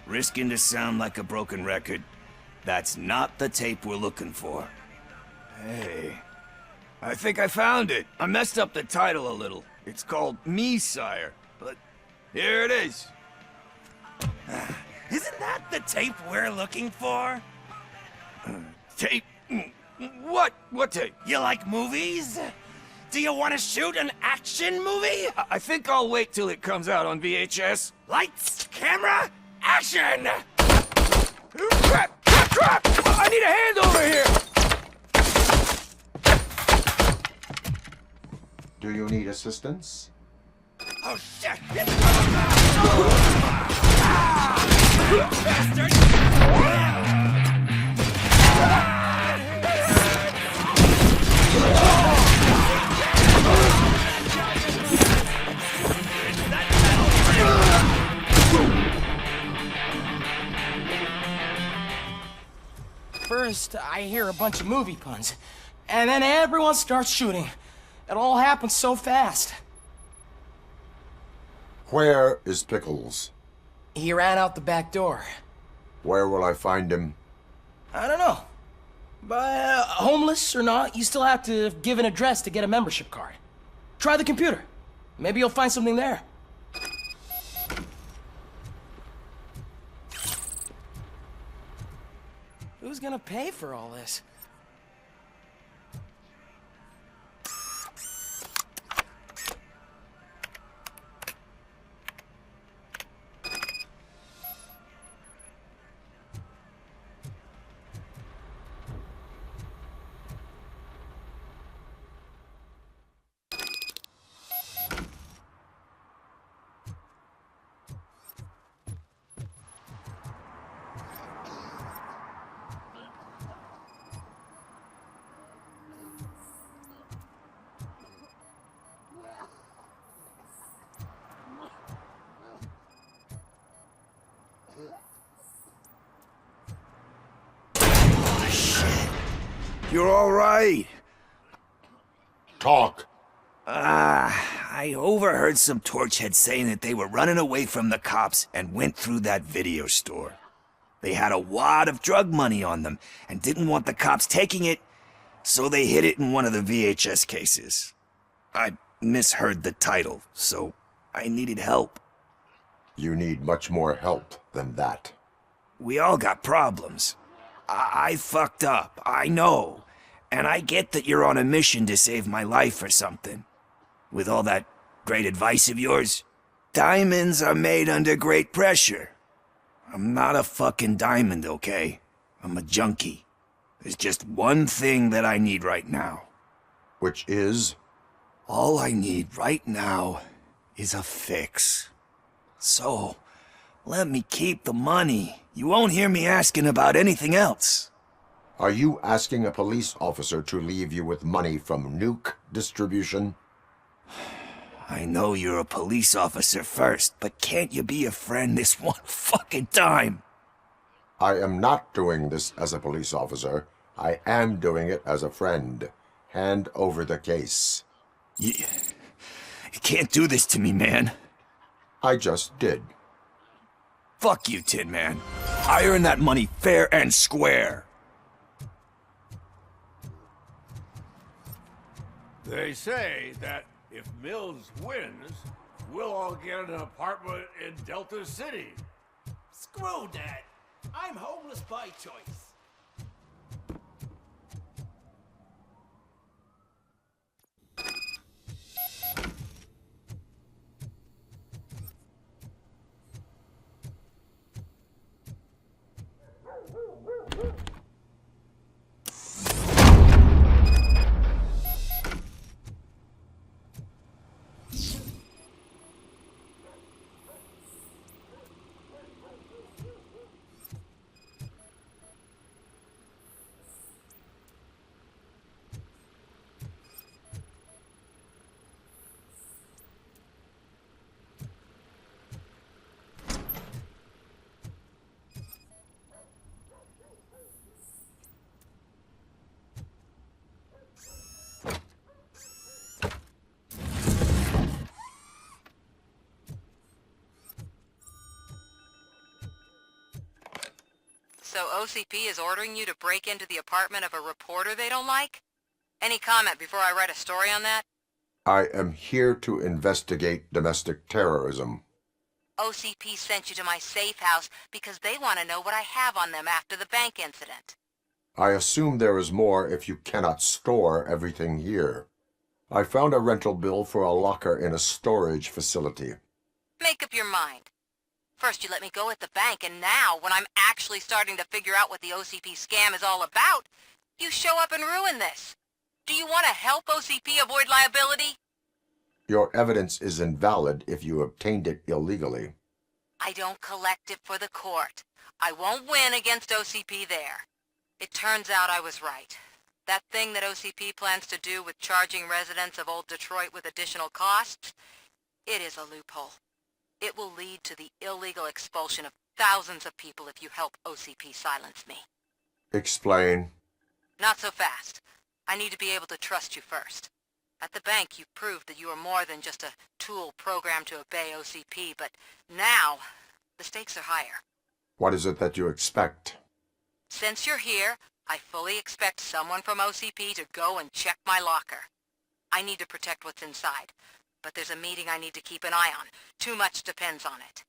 risking to sound like a broken record, that's not the tape we're looking for. Hey, I think I found it. I messed up the title a little. It's called Me, Sire, but here it is. Isn't that the tape we're looking for? Tape? What? What tape? You like movies? Do you want to shoot an action movie? I think I'll wait till it comes out on VHS. Lights, camera, action! Crap! Crap! Crap! I need a hand over here! Do you need assistance? Oh shit! It's coming back! First, I hear a bunch of movie puns, and then everyone starts shooting. It all happens so fast. Where is Pickles? He ran out the back door. Where will I find him? I don't know. But homeless or not, you still have to give an address to get a membership card. Try the computer. Maybe you'll find something there. Who's gonna pay for all this? You're all right. Talk. I overheard some torchheads saying that they were running away from the cops and went through that video store. They had a wad of drug money on them and didn't want the cops taking it, so they hid it in one of the VHS cases. I misheard the title, so I needed help. You need much more help than that. We all got problems. I fucked up, I know. And I get that you're on a mission to save my life or something. With all that great advice of yours, diamonds are made under great pressure. I'm not a fucking diamond, okay? I'm a junkie. There's just one thing that I need right now. Which is? All I need right now is a fix. So, let me keep the money. You won't hear me asking about anything else. Are you asking a police officer to leave you with money from nuke distribution? I know you're a police officer first, but can't you be a friend this one fucking time? I am not doing this as a police officer. I am doing it as a friend. Hand over the case. You can't do this to me, man. I just did. Fuck you, Tin Man. I earned that money fair and square. They say that if Mills wins, we'll all get an apartment in Delta City. Screw that. I'm homeless by choice. So OCP is ordering you to break into the apartment of a reporter they don't like? Any comment before I write a story on that? I am here to investigate domestic terrorism. OCP sent you to my safe house because they want to know what I have on them after the bank incident. I assume there is more if you cannot store everything here. I found a rental bill for a locker in a storage facility. Make up your mind. First you let me go at the bank, and now, when I'm actually starting to figure out what the OCP scam is all about, you show up and ruin this. Do you want to help OCP avoid liability? Your evidence is invalid if you obtained it illegally. I don't collect it for the court. I won't win against OCP there. It turns out I was right. That thing that OCP plans to do with charging residents of Old Detroit with additional costs, it is a loophole. It will lead to the illegal expulsion of thousands of people if you help OCP silence me. Explain. Not so fast. I need to be able to trust you first. At the bank, you proved that you are more than just a tool programmed to obey OCP, but now, the stakes are higher. What is it that you expect? Since you're here, I fully expect someone from OCP to go and check my locker. I need to protect what's inside, but there's a meeting I need to keep an eye on. Too much depends on it.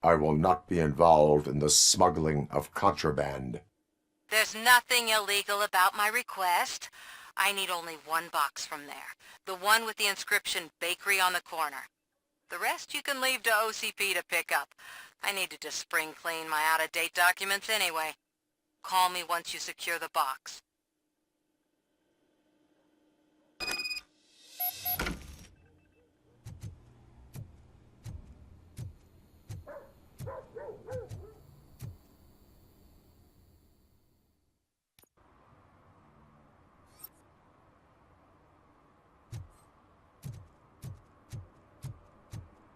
I will not be involved in the smuggling of contraband. There's nothing illegal about my request. I need only one box from there. The one with the inscription Bakery on the corner. The rest you can leave to OCP to pick up. I needed to spring clean my out-of-date documents anyway. Call me once you secure the box.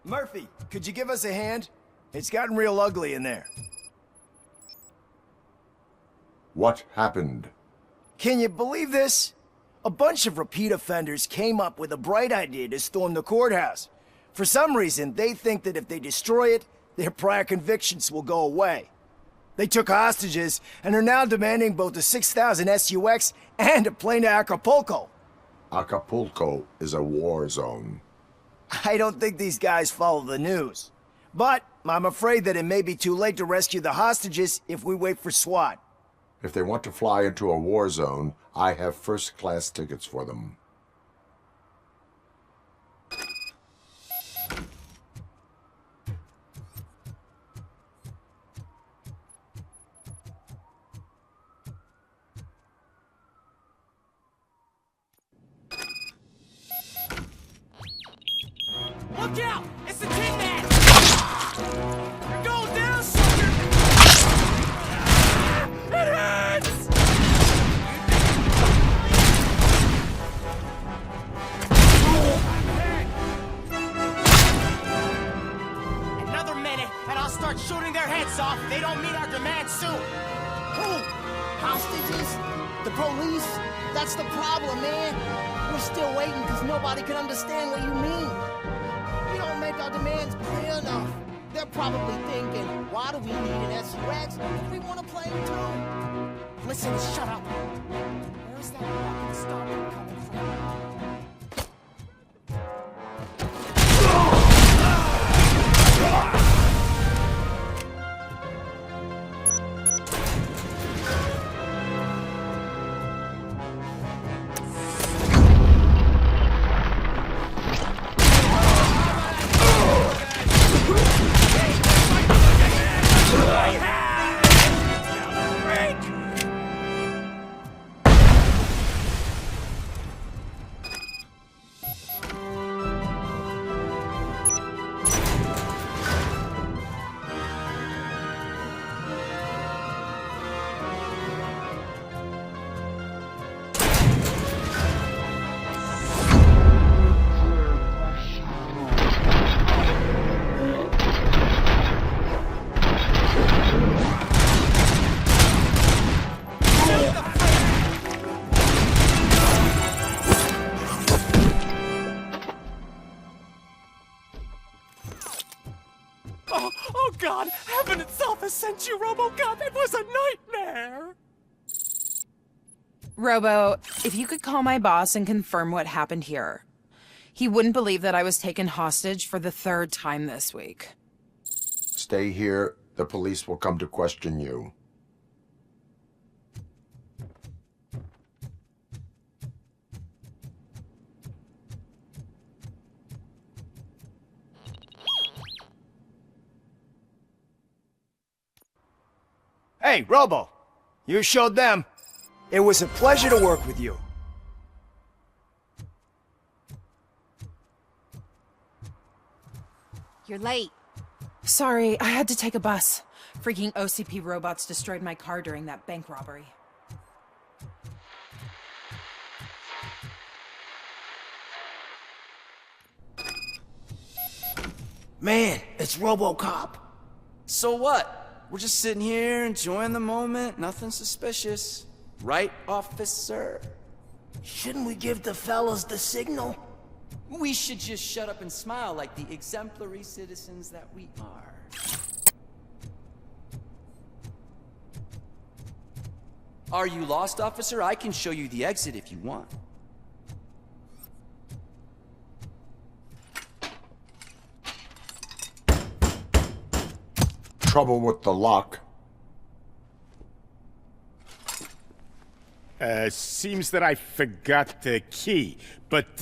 Murphy, could you give us a hand? It's gotten real ugly in there. What happened? Can you believe this? A bunch of repeat offenders came up with a bright idea to storm the courthouse. For some reason, they think that if they destroy it, their prior convictions will go away. They took hostages and are now demanding both a 6,000 SUX and a plane to Acapulco. Acapulco is a war zone. I don't think these guys follow the news. But I'm afraid that it may be too late to rescue the hostages if we wait for SWAT. If they want to fly into a war zone, I have first-class tickets for them. Look out! It's the Tin Man! You're going down, sucker! It hurts! Another minute, and I'll start shooting their heads off if they don't meet our demands soon. Who? Hostages? The police? That's the problem, man. We're still waiting because nobody can understand what you mean. We don't make our demands clear enough. They're probably thinking, why do we need an SUX if we want a plane too? Listen, shut up. Where's that fucking starter coming from? Oh God! Heaven itself has sent you, RoboCop! It was a nightmare! Robo, if you could call my boss and confirm what happened here. He wouldn't believe that I was taken hostage for the 3rd time this week. Stay here. The police will come to question you. Hey, Robo! You showed them. It was a pleasure to work with you. You're late. Sorry, I had to take a bus. Freaking OCP robots destroyed my car during that bank robbery. Man, it's RoboCop. So what? We're just sitting here enjoying the moment, nothing suspicious. Right, officer? Shouldn't we give the fellas the signal? We should just shut up and smile like the exemplary citizens that we are. Are you lost, officer? I can show you the exit if you want. Trouble with the lock. Seems that I forgot the key, but,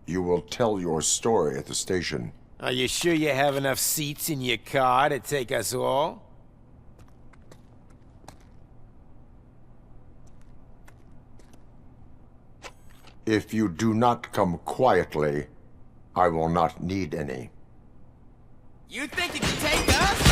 You will tell your story at the station. Are you sure you have enough seats in your car to take us all? If you do not come quietly, I will not need any. You think you can take us?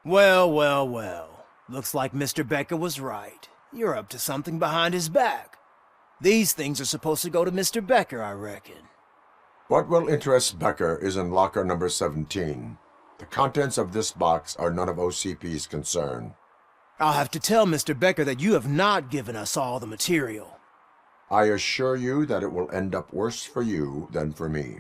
Well, well, well. Looks like Mr. Becker was right. You're up to something behind his back. These things are supposed to go to Mr. Becker, I reckon. What will interest Becker is in locker number 17. The contents of this box are none of OCP's concern. I'll have to tell Mr. Becker that you have not given us all the material. I assure you that it will end up worse for you than for me.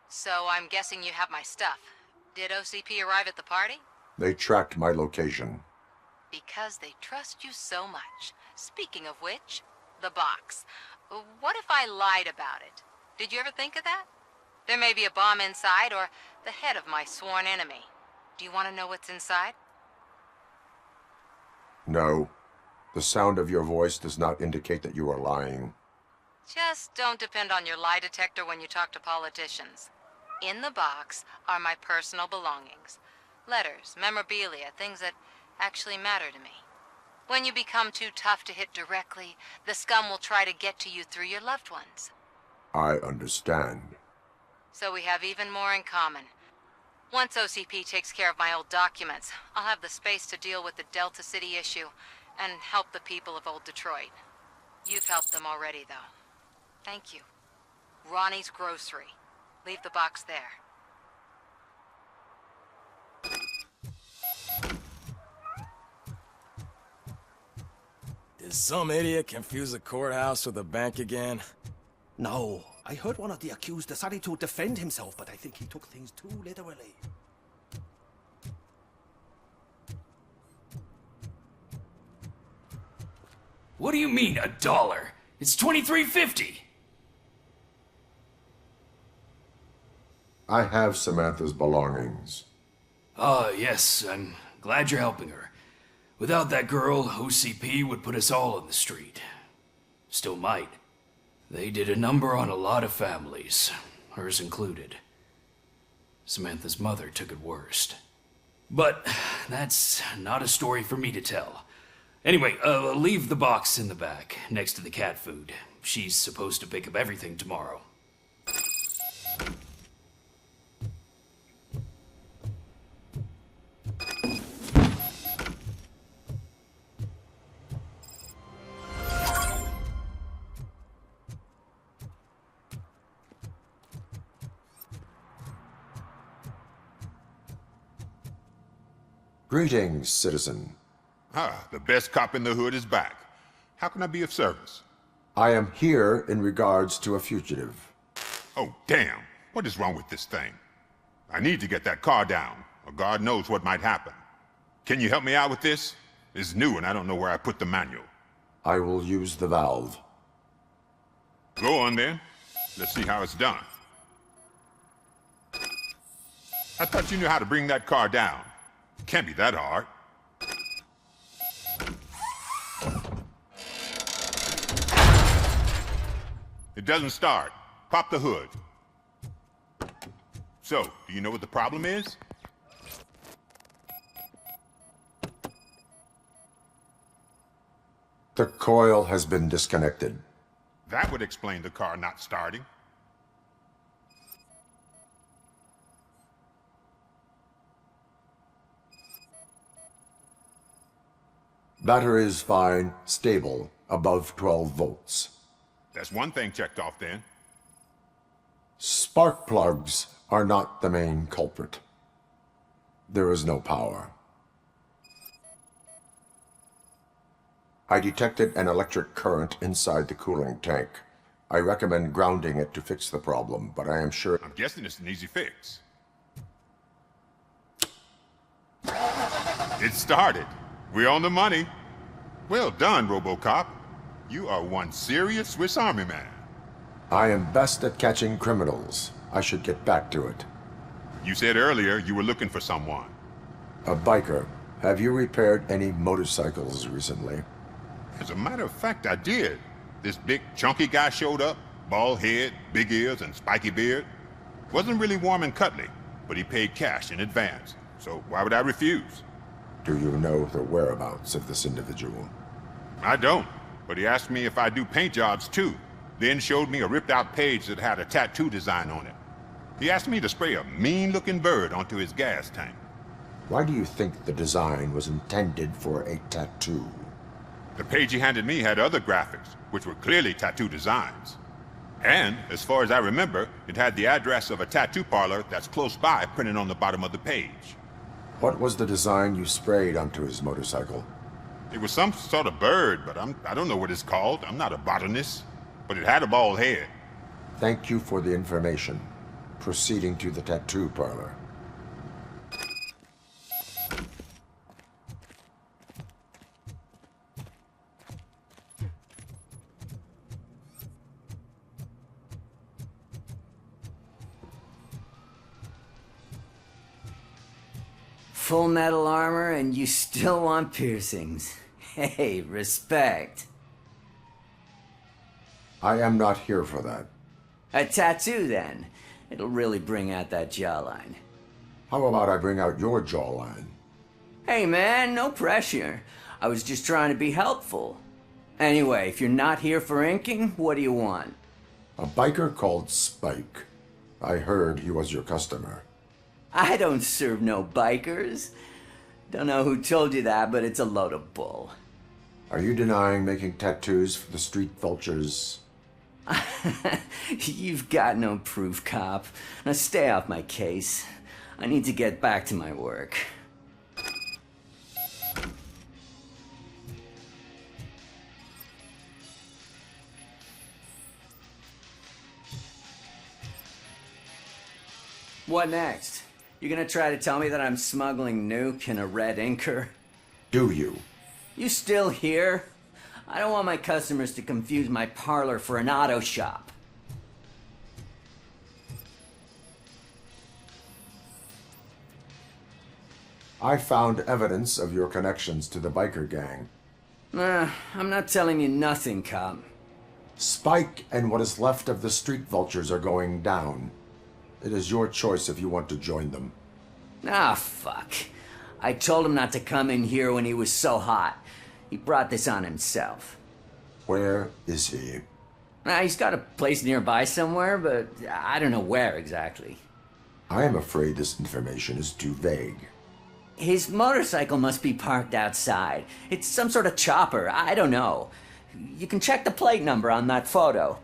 So I'm guessing you have my stuff. Did OCP arrive at the party? They tracked my location. Because they trust you so much. Speaking of which, the box. What if I lied about it? Did you ever think of that? There may be a bomb inside or the head of my sworn enemy. Do you want to know what's inside? No. The sound of your voice does not indicate that you are lying. Just don't depend on your lie detector when you talk to politicians. In the box are my personal belongings. Letters, memorabilia, things that actually matter to me. When you become too tough to hit directly, the scum will try to get to you through your loved ones. I understand. So we have even more in common. Once OCP takes care of my old documents, I'll have the space to deal with the Delta City issue and help the people of Old Detroit. You've helped them already, though. Thank you. Ronnie's Grocery. Leave the box there. Did some idiot confuse a courthouse with a bank again? No, I heard one of the accused decided to defend himself, but I think he took things too literally. What do you mean, $1? It's $23.50. I have Samantha's belongings. Ah, yes, I'm glad you're helping her. Without that girl, OCP would put us all on the street. Still might. They did a number on a lot of families, hers included. Samantha's mother took it worst. But that's not a story for me to tell. Anyway, leave the box in the back, next to the cat food. She's supposed to pick up everything tomorrow. Greetings, citizen. Ah, the best cop in the hood is back. How can I be of service? I am here in regards to a fugitive. Oh, damn. What is wrong with this thing? I need to get that car down, or God knows what might happen. Can you help me out with this? It's new and I don't know where I put the manual. I will use the valve. Go on then. Let's see how it's done. I thought you knew how to bring that car down. Can't be that hard. It doesn't start. Pop the hood. So, do you know what the problem is? The coil has been disconnected. That would explain the car not starting. Battery is fine, stable, above 12 volts. That's one thing checked off then. Spark plugs are not the main culprit. There is no power. I detected an electric current inside the cooling tank. I recommend grounding it to fix the problem, but I am sure... I'm guessing it's an easy fix. It started. We're on the money. Well done, RoboCop. You are one serious Swiss Army man. I am best at catching criminals. I should get back to it. You said earlier you were looking for someone. A biker. Have you repaired any motorcycles recently? As a matter of fact, I did. This big, chunky guy showed up. Bald head, big ears, and spiky beard. Wasn't really warm and cuddly, but he paid cash in advance. So why would I refuse? Do you know the whereabouts of this individual? I don't, but he asked me if I do paint jobs too, then showed me a ripped-out page that had a tattoo design on it. He asked me to spray a mean-looking bird onto his gas tank. Why do you think the design was intended for a tattoo? The page he handed me had other graphics, which were clearly tattoo designs. And, as far as I remember, it had the address of a tattoo parlor that's close by printed on the bottom of the page. What was the design you sprayed onto his motorcycle? It was some sort of bird, but I don't know what it's called. I'm not a botanist. But it had a bald head. Thank you for the information. Proceeding to the tattoo parlor. Full metal armor and you still want piercings. Hey, respect. I am not here for that. A tattoo, then. It'll really bring out that jawline. How about I bring out your jawline? Hey, man, no pressure. I was just trying to be helpful. Anyway, if you're not here for inking, what do you want? A biker called Spike. I heard he was your customer. I don't serve no bikers. Don't know who told you that, but it's a load of bull. Are you denying making tattoos for the street vultures? You've got no proof, cop. Now stay off my case. I need to get back to my work. What next? You gonna try to tell me that I'm smuggling nuke in a red inker? Do you? You still here? I don't want my customers to confuse my parlor for an auto shop. I found evidence of your connections to the biker gang. I'm not telling you nothing, cop. Spike and what is left of the street vultures are going down. It is your choice if you want to join them. Ah, fuck. I told him not to come in here when he was so hot. He brought this on himself. Where is he? He's got a place nearby somewhere, but I don't know where exactly. I am afraid this information is too vague. His motorcycle must be parked outside. It's some sort of chopper. I don't know. You can check the plate number on that photo.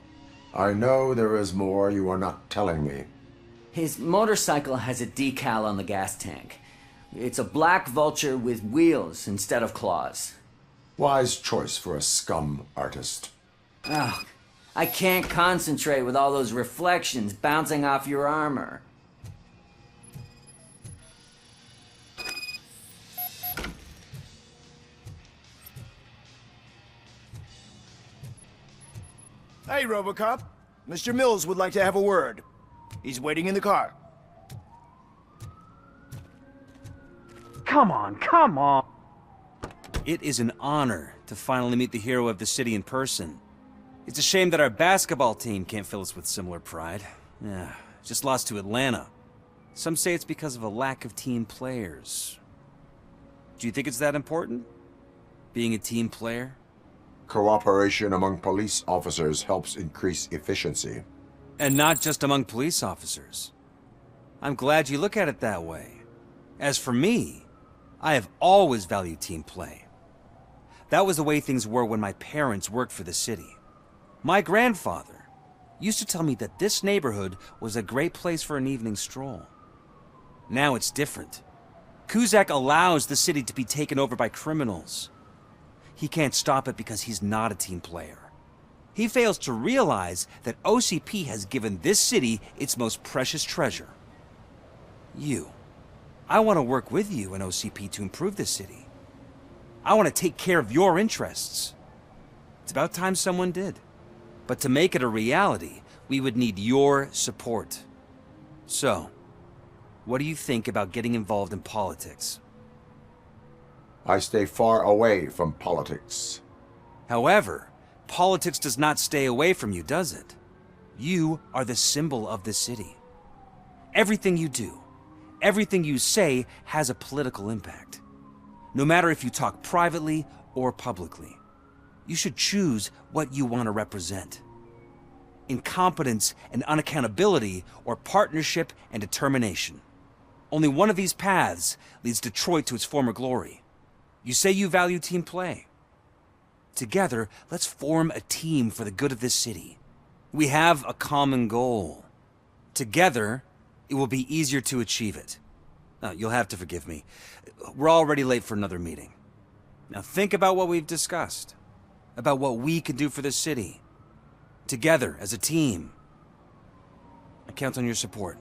I know there is more you are not telling me. His motorcycle has a decal on the gas tank. It's a black vulture with wheels instead of claws. Wise choice for a scum artist. Oh, I can't concentrate with all those reflections bouncing off your armor. Hey, RoboCop. Mr. Mills would like to have a word. He's waiting in the car. Come on, come on! It is an honor to finally meet the hero of the city in person. It's a shame that our basketball team can't fill us with similar pride. Yeah, just lost to Atlanta. Some say it's because of a lack of team players. Do you think it's that important? Being a team player? Cooperation among police officers helps increase efficiency. And not just among police officers. I'm glad you look at it that way. As for me, I have always valued team play. That was the way things were when my parents worked for the city. My grandfather used to tell me that this neighborhood was a great place for an evening stroll. Now it's different. Cusack allows the city to be taken over by criminals. He can't stop it because he's not a team player. He fails to realize that OCP has given this city its most precious treasure. You. I want to work with you and OCP to improve this city. I want to take care of your interests. It's about time someone did. But to make it a reality, we would need your support. So, what do you think about getting involved in politics? I stay far away from politics. However, politics does not stay away from you, does it? You are the symbol of the city. Everything you do, everything you say has a political impact. No matter if you talk privately or publicly. You should choose what you want to represent. Incompetence and unaccountability, or partnership and determination. Only one of these paths leads Detroit to its former glory. You say you value team play. Together, let's form a team for the good of this city. We have a common goal. Together, it will be easier to achieve it. Now, you'll have to forgive me. We're already late for another meeting. Now think about what we've discussed. About what we can do for this city. Together, as a team. I count on your support.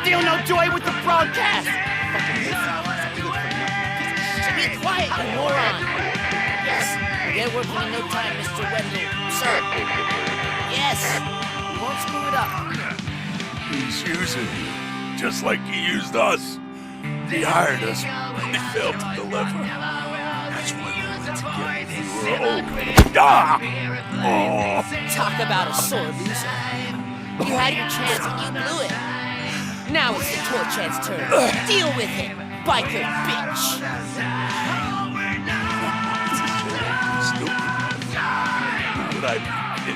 Feel no joy with the broadcast! Be quiet, you moron! Yes, get working in no time, Mr. Wendell. Sir. Yes, we won't screw it up. He's using you, just like he used us. He hired us, but he failed to deliver. That's why we went together. We were old. Ah! Oh. Talk about a sore loser. You had your chance and you blew it. Now it's the Torchhead's turn. Deal with it, biker bitch! But I did.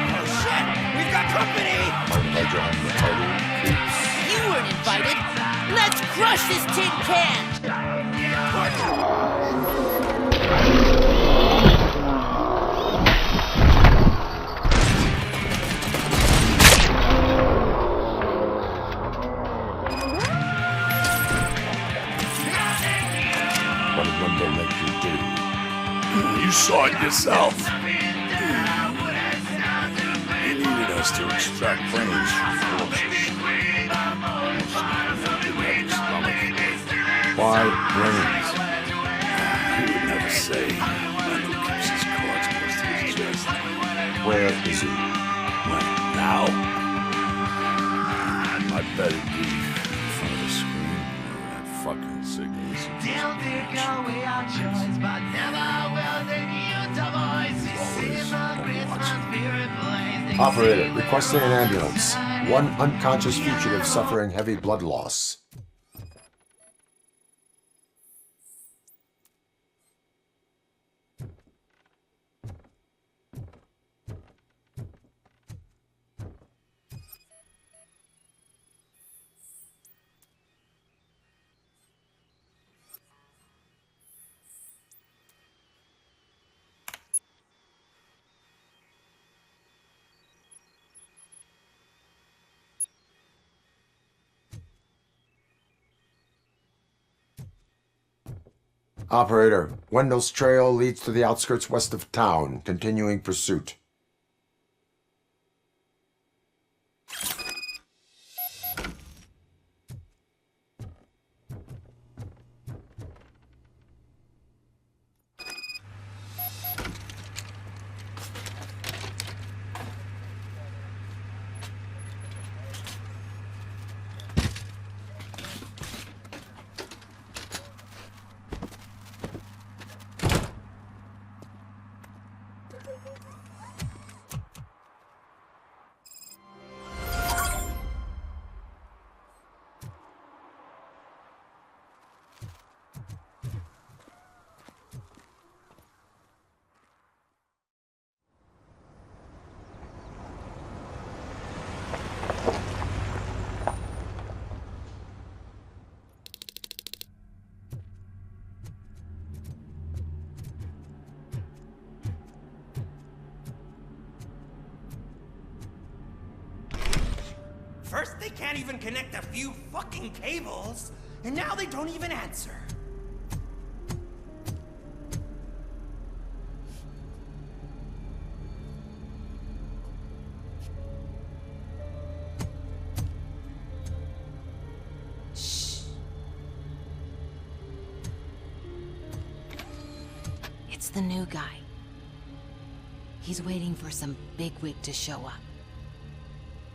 Oh shit! We've got company! You weren't invited! Let's crush this tin can! What did Wendell make you do? You saw it yourself. He needed us to extract brains from corpses. Why brains? He would never say. Wendell keeps his cards close to his chest. Where is he? Well, now? I bet he'd be in front of the screen or that fucking signals. Operator, requesting an ambulance. One unconscious fugitive suffering heavy blood loss. Operator, Wendell's trail leads to the outskirts west of town. Continuing pursuit. First, they can't even connect a few fucking cables, and now they don't even answer. Shh. It's the new guy. He's waiting for some bigwig to show up.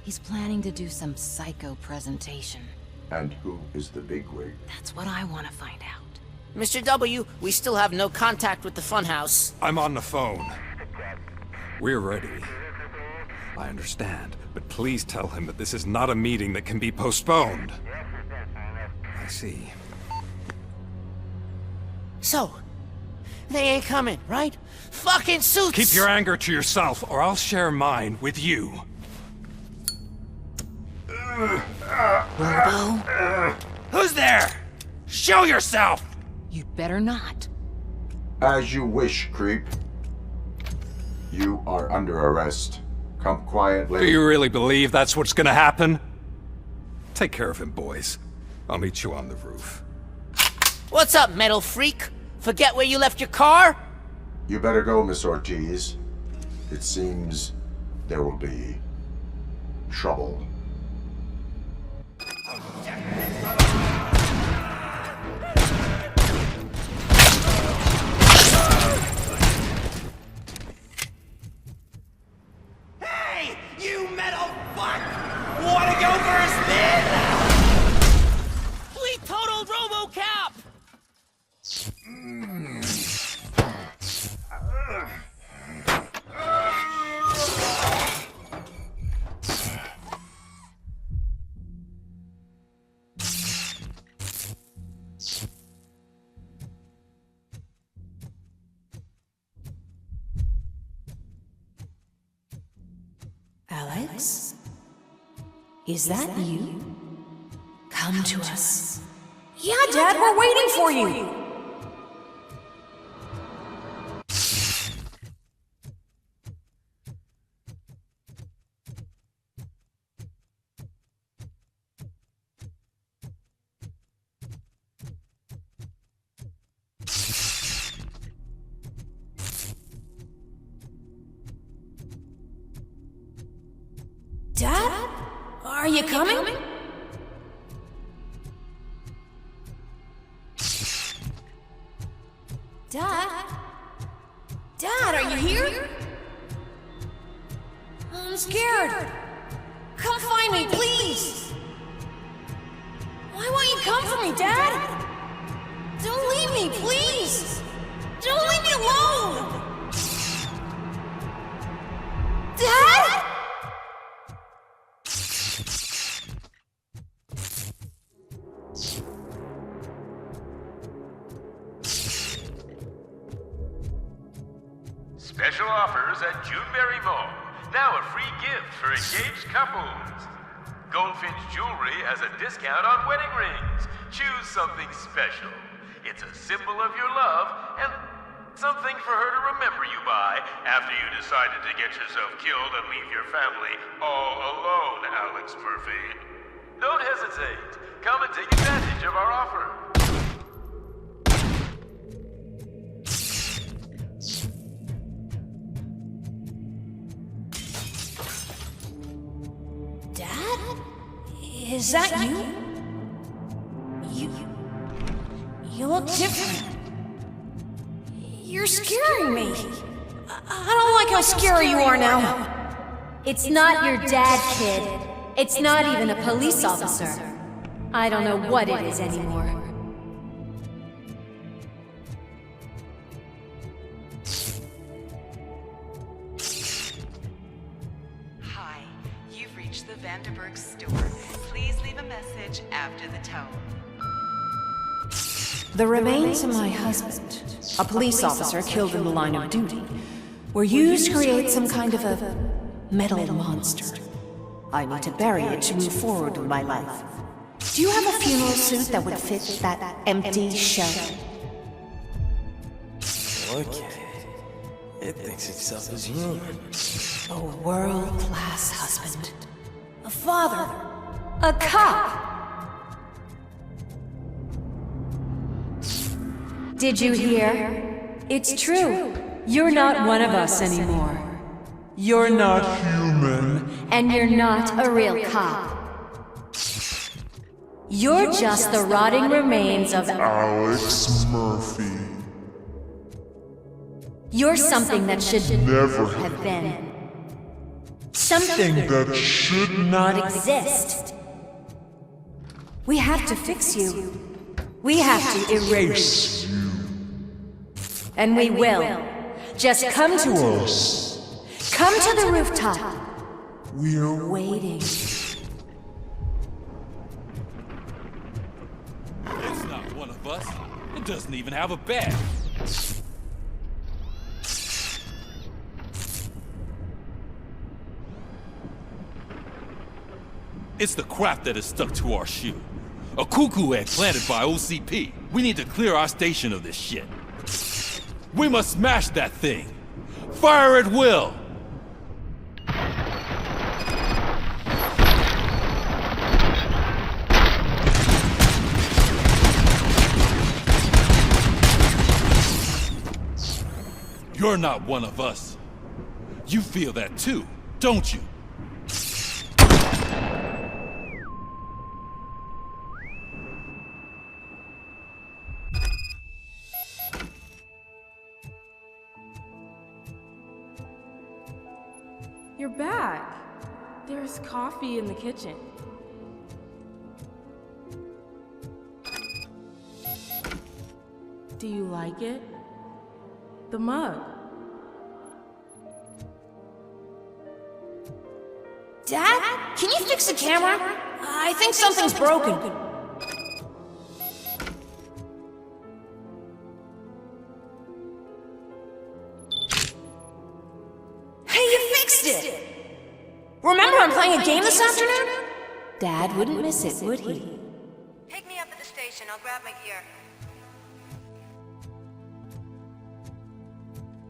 He's planning to do some psycho presentation. And who is the bigwig? That's what I want to find out. Mr. W, we still have no contact with the funhouse. I'm on the phone. We're ready. I understand, but please tell him that this is not a meeting that can be postponed. I see. So, they ain't coming, right? Fucking suits! Keep your anger to yourself, or I'll share mine with you. Robo? Who's there? Show yourself! You'd better not. As you wish, creep. You are under arrest. Come quietly. Do you really believe that's what's gonna happen? Take care of him, boys. I'll meet you on the roof. What's up, metal freak? Forget where you left your car? You better go, Miss Ortiz. It seems there will be trouble. Hey, you metal fuck! Wanna go for a spin? We totaled RoboCop! Alex? Is that you? Come to us. Yeah, Dad, we're waiting for you. Dad? Are you coming? Dad? Dad, are you here? I'm scared. Come find me, please. Why won't you come for me, Dad? Don't leave me, please. Don't leave me alone. Dad? Special offers at Juneberry Mall. Now a free gift for engaged couples. Goldfinch Jewelry has a discount on wedding rings. Choose something special. It's a symbol of your love and something for her to remember you by after you decided to get yourself killed and leave your family all alone, Alex Murphy. Don't hesitate. Come and take advantage of our offer. Is that you? You look different. You're scaring me. I don't like how scary you are now. It's not your dad, kid. It's not even a police officer. I don't know what it is anymore. Hi, you've reached the Vanderburg store. Please leave a message after the tone. The remains of my husband, a police officer killed in the line of duty, were used to create some kind of a metal monster. I need to bury it to move forward with my life. Do you have a funeral suit that would fit that empty shell? Look at it. It thinks itself as human. A world-class husband. A father. A cop! Did you hear? It's true. You're not one of us anymore. You're not human. And you're not a real cop. You're just the rotting remains of Alex Murphy. You're something that should never have been. Something that should not exist. We have to fix you. We have to erase you. And we will. Just come to us. Come to the rooftop. We're waiting. It's not one of us. It doesn't even have a badge. It's the crap that is stuck to our shoe. A cuckoo egg planted by OCP. We need to clear our station of this shit. We must smash that thing. Fire at will. You're not one of us. You feel that too, don't you? You're back. There's coffee in the kitchen. Do you like it? The mug. Dad? Can you fix the camera? I think something's broken. Hey, you fixed it! Remember I'm playing a game this afternoon? Dad wouldn't miss it, would he? Pick me up at the station. I'll grab my gear.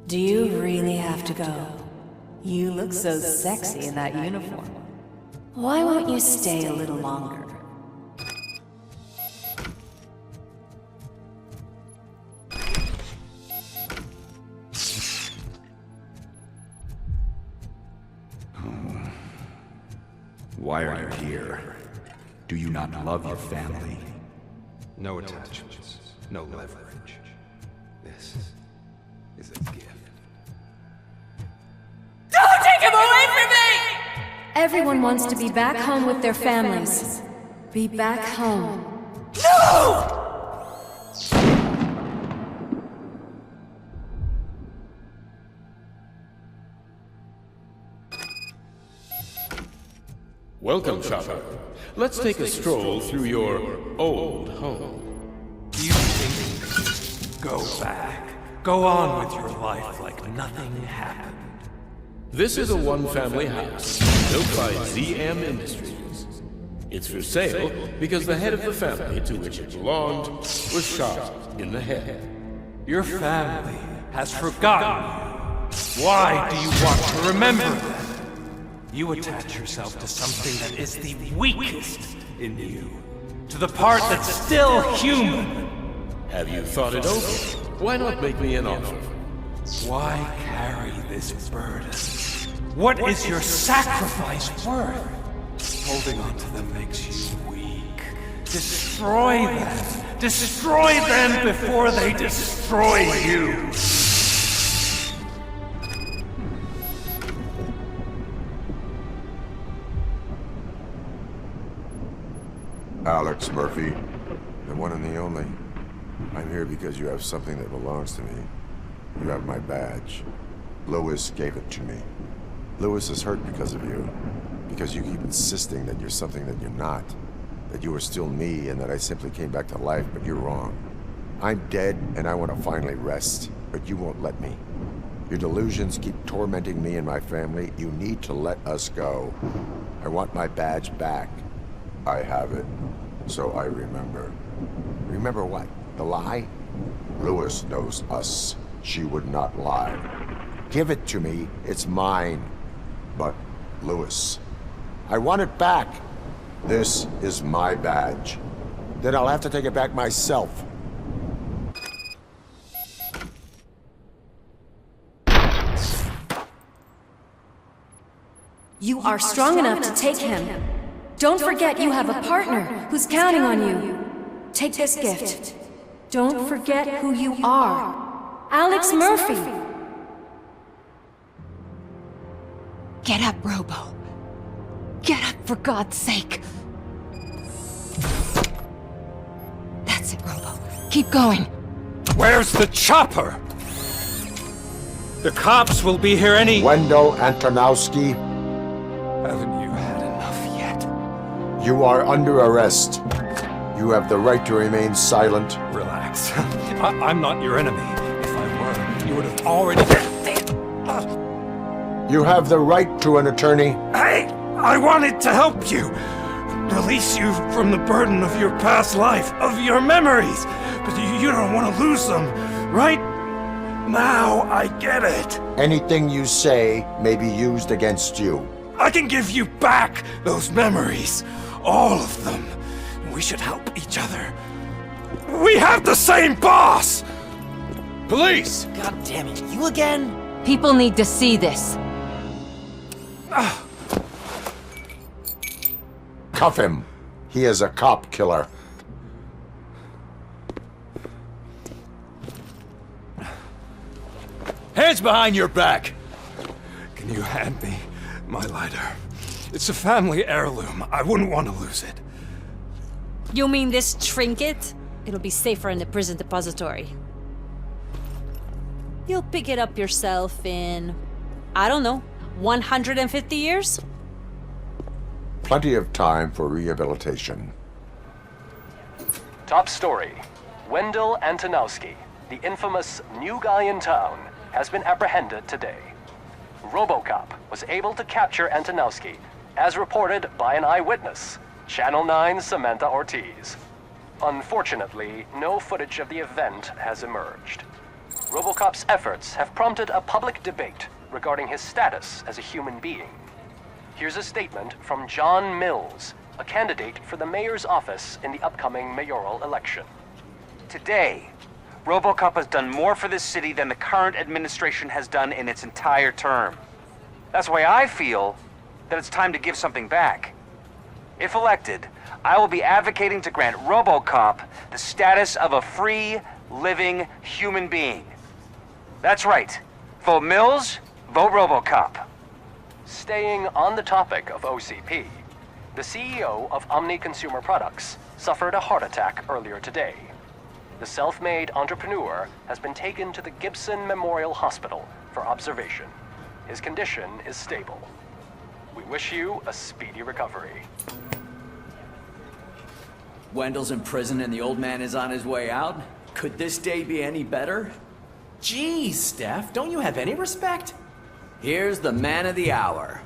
Do you really have to go? You look so sexy in that uniform. Why won't you stay a little longer? Why are you here? Do you not love your family? No attachments, no leverage. This is a gift. Don't take him away from me! Everyone wants to be back home with their families. Be back home. No! Welcome, shopper. Let's take a stroll through your old home. You think? Go back. Go on with your life like nothing happened. This is a one-family house built by ZM Industries. It's for sale because the head of the family to which it belonged was shot in the head. Your family has forgotten you. Why do you want to remember them? You attach yourself to something that is the weakest in you. To the part that's still human. Have you thought it over? Why not make me an offer? Why carry this burden? What is your sacrifice worth? Holding on to them makes you Destroy them! Destroy them before they destroy you! Alex Murphy, the one and the only. I'm here because you have something that belongs to me. You have my badge. Lewis gave it to me. Lewis is hurt because of you. Because you keep insisting that you're something that you're not. That you are still me and that I simply came back to life, but you're wrong. I'm dead and I want to finally rest, but you won't let me. Your delusions keep tormenting me and my family. You need to let us go. I want my badge back. I have it, so I remember. Remember what? The lie? Lewis knows us. She would not lie. Give it to me. It's mine. But, Lewis, I want it back. This is my badge. Then I'll have to take it back myself. You are strong enough to take him. Don't forget you have a partner who's counting on you. Take this gift. Don't forget who you are. Alex Murphy. Get up, Robo. Get up, for God's sake. That's it, Robo. Keep going. Where's the chopper? The cops will be here any... Wendell Antonowski. Haven't you had enough yet? You are under arrest. You have the right to remain silent. Relax. I'm not your enemy. If I were, you would have already... You have the right to an attorney. Hey! I wanted to help you! Release you from the burden of your past life, of your memories! But you don't want to lose them, right? Now I get it. Anything you say may be used against you. I can give you back those memories. All of them. We should help each other. We have the same boss! Police! God damn it, you again? People need to see this. Cuff him. He is a cop killer. Hands behind your back! Can you hand me my lighter? It's a family heirloom. I wouldn't want to lose it. You mean this trinket? It'll be safer in the prison depository. You'll pick it up yourself in, I don't know, 150 years? Plenty of time for rehabilitation. Top story. Wendell Antonowski, the infamous new guy in town, has been apprehended today. RoboCop was able to capture Antonowski, as reported by an eyewitness, Channel 9's Samantha Ortiz. Unfortunately, no footage of the event has emerged. RoboCop's efforts have prompted a public debate regarding his status as a human being. Here's a statement from John Mills, a candidate for the mayor's office in the upcoming mayoral election. Today, RoboCop has done more for this city than the current administration has done in its entire term. That's why I feel that it's time to give something back. If elected, I will be advocating to grant RoboCop the status of a free, living human being. That's right. Vote Mills, vote RoboCop. Staying on the topic of OCP, the CEO of Omni Consumer Products suffered a heart attack earlier today. The self-made entrepreneur has been taken to the Gibson Memorial Hospital for observation. His condition is stable. We wish you a speedy recovery. Wendell's in prison and the old man is on his way out? Could this day be any better? Geez, Steph, don't you have any respect? Here's the man of the hour.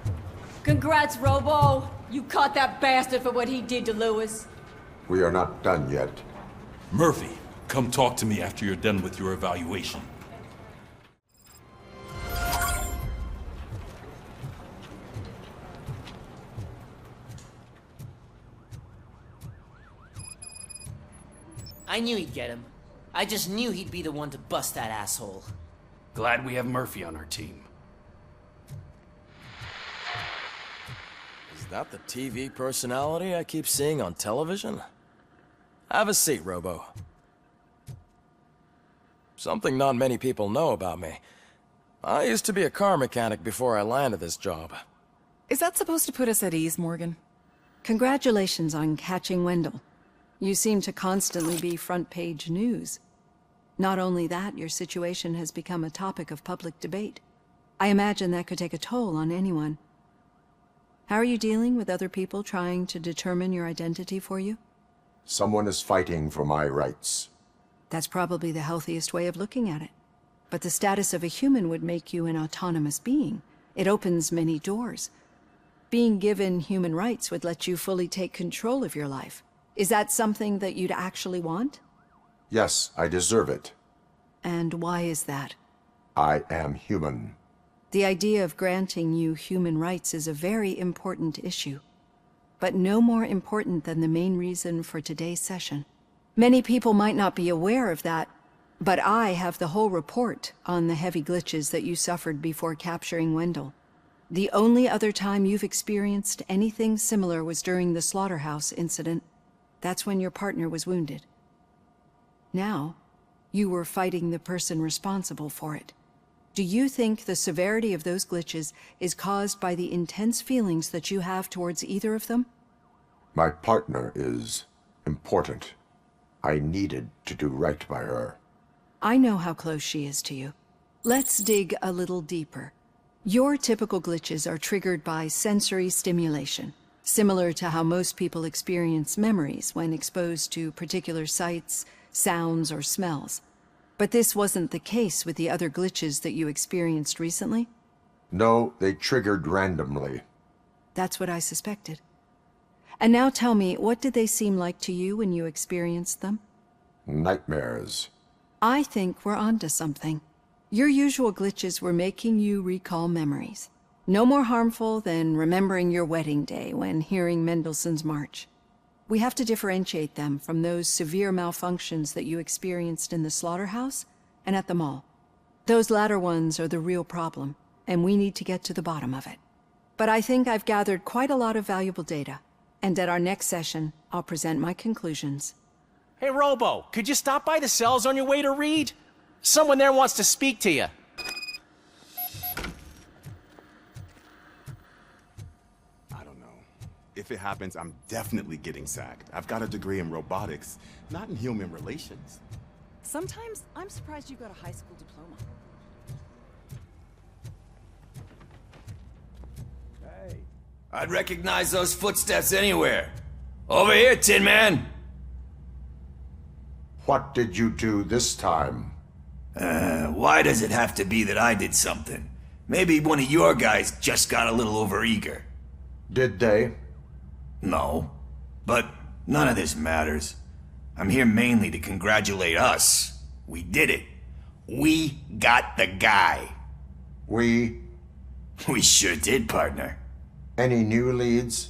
Congrats, Robo. You caught that bastard for what he did to Lewis. We are not done yet. Murphy, come talk to me after you're done with your evaluation. I knew he'd get him. I just knew he'd be the one to bust that asshole. Glad we have Murphy on our team. Is that the TV personality I keep seeing on television? Have a seat, Robo. Something not many people know about me. I used to be a car mechanic before I landed this job. Is that supposed to put us at ease, Morgan? Congratulations on catching Wendell. You seem to constantly be front-page news. Not only that, your situation has become a topic of public debate. I imagine that could take a toll on anyone. How are you dealing with other people trying to determine your identity for you? Someone is fighting for my rights. That's probably the healthiest way of looking at it. But the status of a human would make you an autonomous being. It opens many doors. Being given human rights would let you fully take control of your life. Is that something that you'd actually want? Yes, I deserve it. And why is that? I am human. The idea of granting you human rights is a very important issue, but no more important than the main reason for today's session. Many people might not be aware of that, but I have the whole report on the heavy glitches that you suffered before capturing Wendell. The only other time you've experienced anything similar was during the slaughterhouse incident. That's when your partner was wounded. Now, you were fighting the person responsible for it. Do you think the severity of those glitches is caused by the intense feelings that you have towards either of them? My partner is important. I needed to do right by her. I know how close she is to you. Let's dig a little deeper. Your typical glitches are triggered by sensory stimulation, similar to how most people experience memories when exposed to particular sights, sounds, or smells. But this wasn't the case with the other glitches that you experienced recently? No, they triggered randomly. That's what I suspected. And now tell me, what did they seem like to you when you experienced them? Nightmares. I think we're onto something. Your usual glitches were making you recall memories. No more harmful than remembering your wedding day when hearing Mendelssohn's March. We have to differentiate them from those severe malfunctions that you experienced in the slaughterhouse and at the mall. Those latter ones are the real problem, and we need to get to the bottom of it. But I think I've gathered quite a lot of valuable data, and at our next session, I'll present my conclusions. Hey, Robo, could you stop by the cells on your way to read? Someone there wants to speak to you. If it happens, I'm definitely getting sacked. I've got a degree in robotics, not in human relations. Sometimes I'm surprised you got a high school diploma. Hey. I'd recognize those footsteps anywhere. Over here, Tin Man! What did you do this time? Why does it have to be that I did something? Maybe one of your guys just got a little overeager. Did they? No, but none of this matters. I'm here mainly to congratulate us. We did it. We got the guy. We sure did, partner. Any new leads?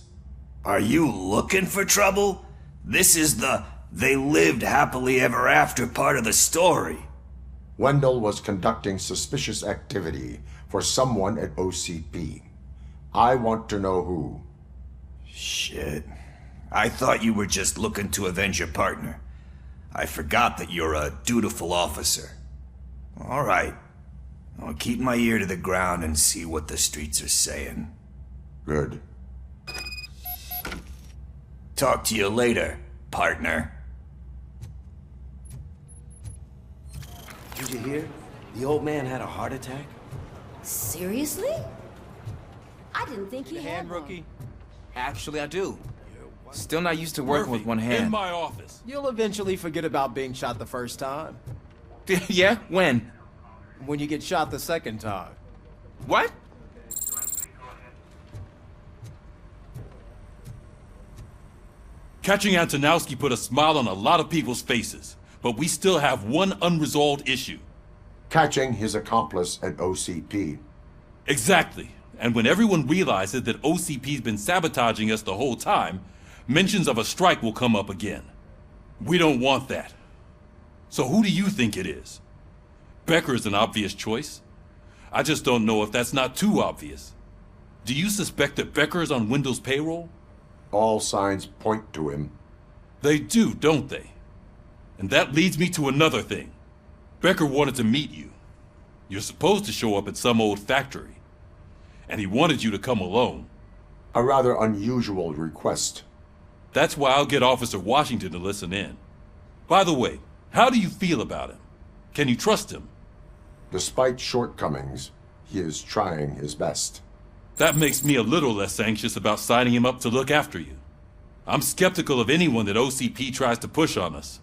Are you looking for trouble? This is the they lived happily ever after part of the story. Wendell was conducting suspicious activity for someone at OCP. I want to know who. Shit. I thought you were just looking to avenge your partner. I forgot that you're a dutiful officer. All right. I'll keep my ear to the ground and see what the streets are saying. Good. Talk to you later, partner. Did you hear? The old man had a heart attack. Seriously? I didn't think he had one. Rookie? Actually, I do. Still not used to working with one hand. In my office. You'll eventually forget about being shot the first time. Yeah? When? When you get shot the second time. What? Catching Antonowski put a smile on a lot of people's faces, but we still have one unresolved issue. Catching his accomplice at OCP. Exactly. And when everyone realizes that OCP's been sabotaging us the whole time, mentions of a strike will come up again. We don't want that. So who do you think it is? Becker is an obvious choice. I just don't know if that's not too obvious. Do you suspect that Becker is on Wendell's payroll? All signs point to him. They do, don't they? And that leads me to another thing. Becker wanted to meet you. You're supposed to show up at some old factory. And he wanted you to come alone. A rather unusual request. That's why I'll get Officer Washington to listen in. By the way, how do you feel about him? Can you trust him? Despite shortcomings, he is trying his best. That makes me a little less anxious about signing him up to look after you. I'm skeptical of anyone that OCP tries to push on us.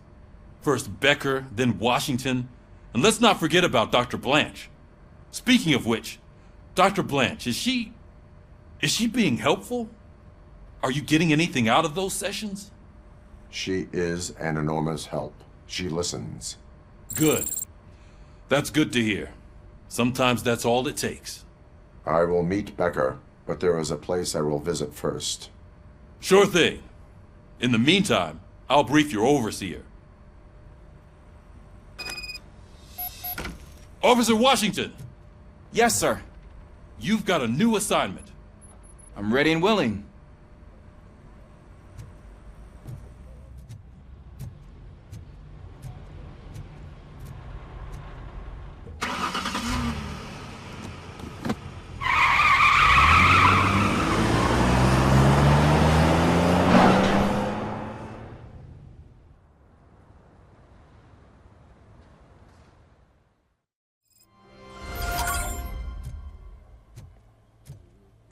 First Becker, then Washington, and let's not forget about Dr. Blanche. Speaking of which, Dr. Blanche, is she being helpful? Are you getting anything out of those sessions? She is an enormous help. She listens. Good. That's good to hear. Sometimes that's all it takes. I will meet Becker, but there is a place I will visit first. Sure thing. In the meantime, I'll brief your overseer. Officer Washington! Yes, sir. You've got a new assignment. I'm ready and willing.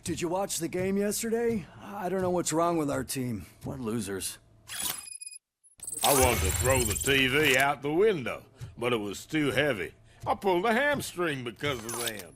Did you watch the game yesterday? I don't know what's wrong with our team. What losers. I wanted to throw the TV out the window, but it was too heavy. I pulled a hamstring because of them.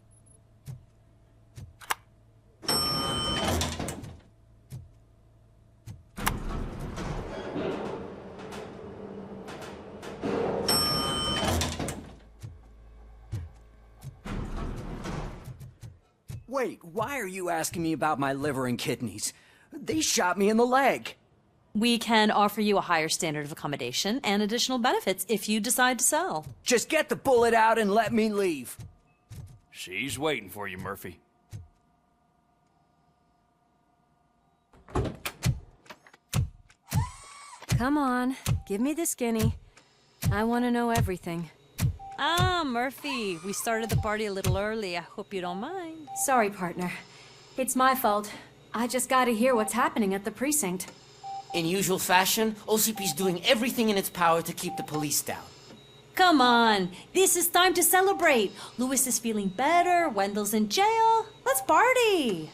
Wait, why are you asking me about my liver and kidneys? They shot me in the leg. We can offer you a higher standard of accommodation and additional benefits if you decide to sell. Just get the bullet out and let me leave. She's waiting for you, Murphy. Come on, give me the skinny. I want to know everything. Ah, Murphy, we started the party a little early. I hope you don't mind. Sorry, partner. It's my fault. I just gotta hear what's happening at the precinct. In usual fashion, OCP's doing everything in its power to keep the police down. Come on, this is time to celebrate. Louis is feeling better, Wendell's in jail. Let's party.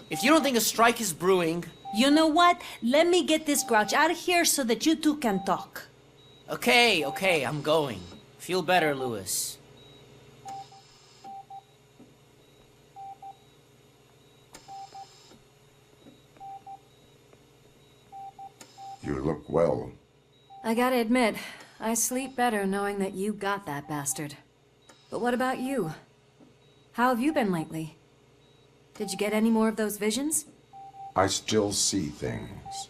If you don't think a strike is brewing... You know what? Let me get this grouch out of here so that you two can talk. Okay, I'm going. Feel better, Louis. You look well. I gotta admit, I sleep better knowing that you got that bastard. But what about you? How have you been lately? Did you get any more of those visions? I still see things.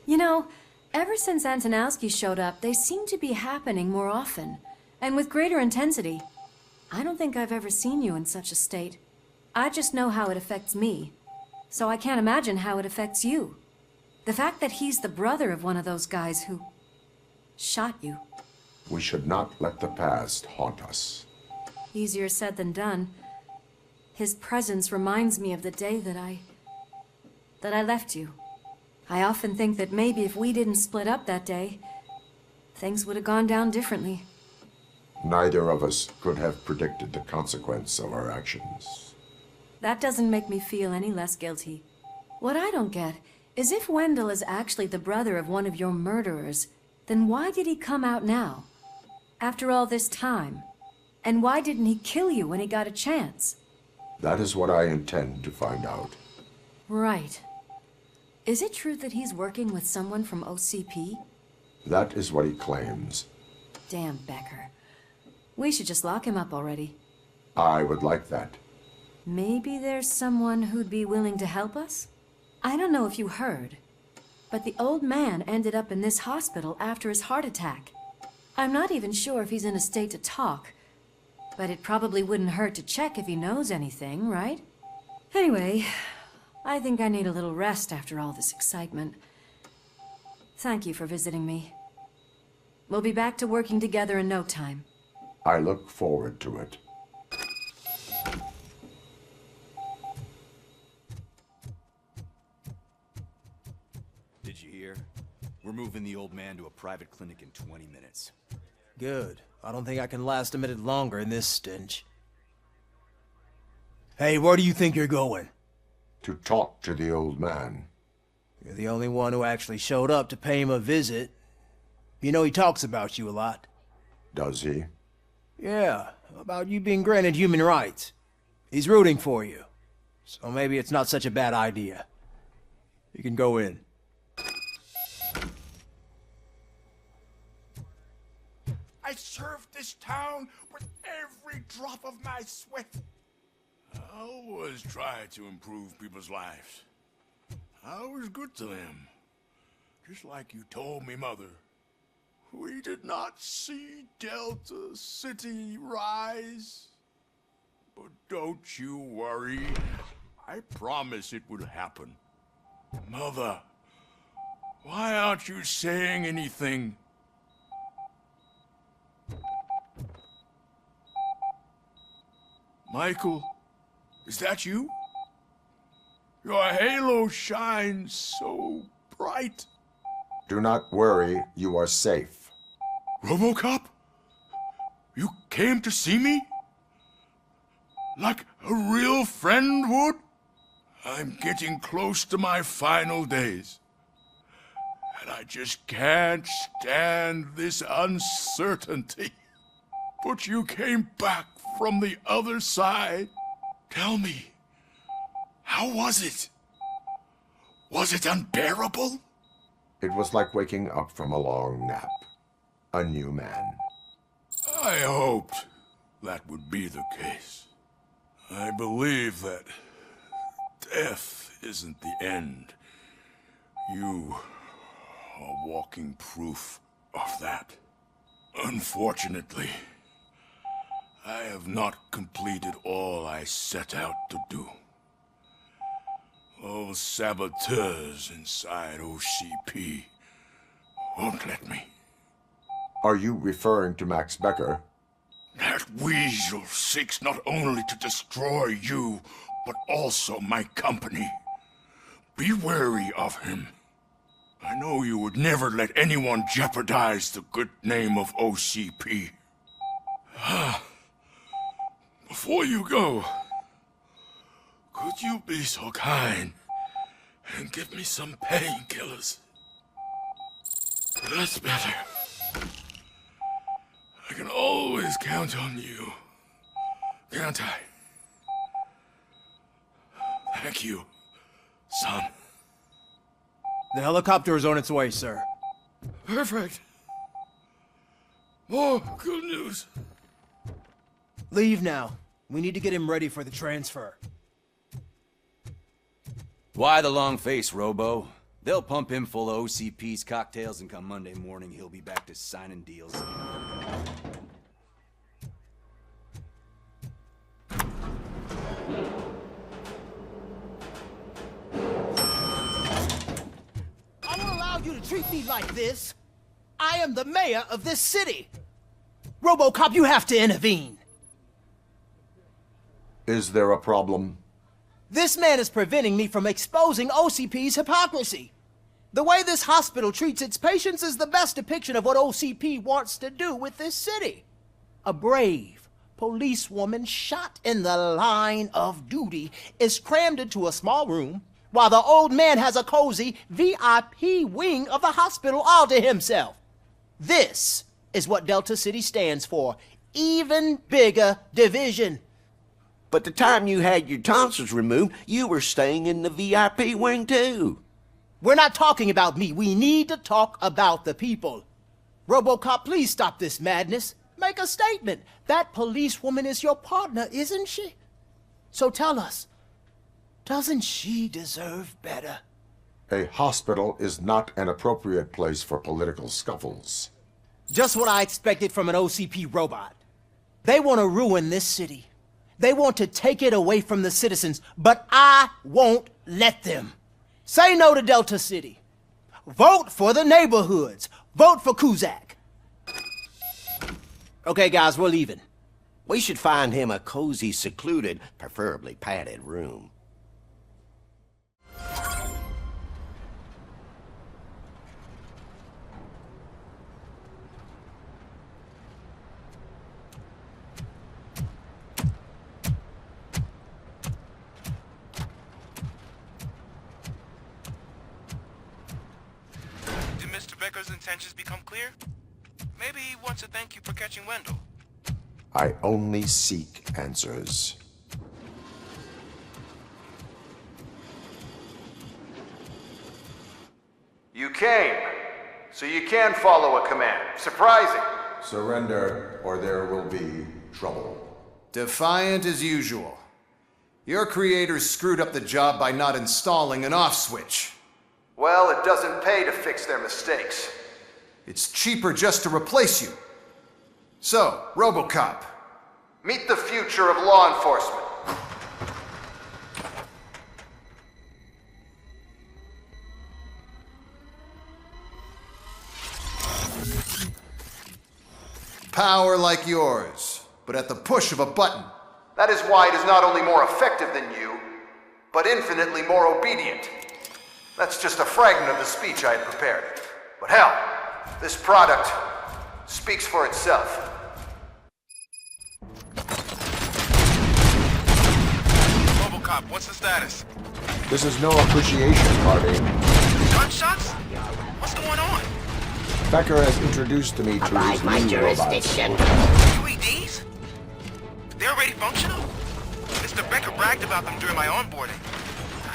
You know, ever since Antonowski showed up, they seem to be happening more often. And with greater intensity. I don't think I've ever seen you in such a state. I just know how it affects me. So I can't imagine how it affects you. The fact that he's the brother of one of those guys who... shot you. We should not let the past haunt us. Easier said than done. His presence reminds me of the day that I left you. I often think that maybe if we didn't split up that day, things would have gone down differently. Neither of us could have predicted the consequence of our actions. That doesn't make me feel any less guilty. What I don't get is if Wendell is actually the brother of one of your murderers, then why did he come out now? After all this time? And why didn't he kill you when he got a chance? That is what I intend to find out. Right. Is it true that he's working with someone from OCP? That is what he claims. Damn Becker. We should just lock him up already. I would like that. Maybe there's someone who'd be willing to help us? I don't know if you heard, but the old man ended up in this hospital after his heart attack. I'm not even sure if he's in a state to talk, but it probably wouldn't hurt to check if he knows anything, right? Anyway, I think I need a little rest after all this excitement. Thank you for visiting me. We'll be back to working together in no time. I look forward to it. Did you hear? We're moving the old man to a private clinic in 20 minutes. Good. I don't think I can last a minute longer in this stench. Hey, where do you think you're going? To talk to the old man. You're the only one who actually showed up to pay him a visit. You know he talks about you a lot. Does he? Yeah, about you being granted human rights. He's rooting for you. So maybe it's not such a bad idea. You can go in. I served this town with every drop of my sweat. I always try to improve people's lives. I was good to them. Just like you told me, Mother. We did not see Delta City rise. But don't you worry. I promise it would happen. Mother, why aren't you saying anything? Michael, is that you? Your halo shines so bright. Do not worry, you are safe. RoboCop? You came to see me? Like a real friend would? I'm getting close to my final days. And I just can't stand this uncertainty. But you came back from the other side. Tell me, how was it? Was it unbearable? It was like waking up from a long nap. A new man. I hoped that would be the case. I believe that death isn't the end. You are walking proof of that. Unfortunately, I have not completed all I set out to do. Those saboteurs inside OCP won't let me. Are you referring to Max Becker? That weasel seeks not only to destroy you, but also my company. Be wary of him. I know you would never let anyone jeopardize the good name of OCP. Before you go, could you be so kind and give me some painkillers? That's better. I can always count on you, can't I? Thank you, son. The helicopter is on its way, sir. Perfect. More good news. Leave now. We need to get him ready for the transfer. Why the long face, Robo? They'll pump him full of OCP's cocktails, and come Monday morning, he'll be back to signing deals. I won't allow you to treat me like this. I am the mayor of this city. RoboCop, you have to intervene. Is there a problem? This man is preventing me from exposing OCP's hypocrisy. The way this hospital treats its patients is the best depiction of what OCP wants to do with this city. A brave policewoman shot in the line of duty is crammed into a small room, while the old man has a cozy VIP wing of the hospital all to himself. This is what Delta City stands for. Even bigger division. But the time you had your tonsils removed, you were staying in the VIP wing too. We're not talking about me. We need to talk about the people. RoboCop, please stop this madness. Make a statement. That policewoman is your partner, isn't she? So tell us, doesn't she deserve better? A hospital is not an appropriate place for political scuffles. Just what I expected from an OCP robot. They want to ruin this city. They want to take it away from the citizens, but I won't let them. Say no to Delta City. Vote for the neighborhoods. Vote for Kuzak. Okay, guys, we're leaving. We should find him a cozy, secluded, preferably padded room. Becker's intentions become clear? Maybe he wants to thank you for catching Wendell. I only seek answers. You came, so you can follow a command. Surprising. Surrender, or there will be trouble. Defiant as usual. Your creators screwed up the job by not installing an off switch. Well, it doesn't pay to fix their mistakes. It's cheaper just to replace you. So, RoboCop, meet the future of law enforcement. Power like yours, but at the push of a button. That is why it is not only more effective than you, but infinitely more obedient. That's just a fragment of the speech I had prepared. But hell, this product speaks for itself. RoboCop, what's the status? This is no appreciation party. Gunshots? What's going on? Becker has introduced me to his new robots. UEDs? They're already functional? Mr. Becker bragged about them during my onboarding.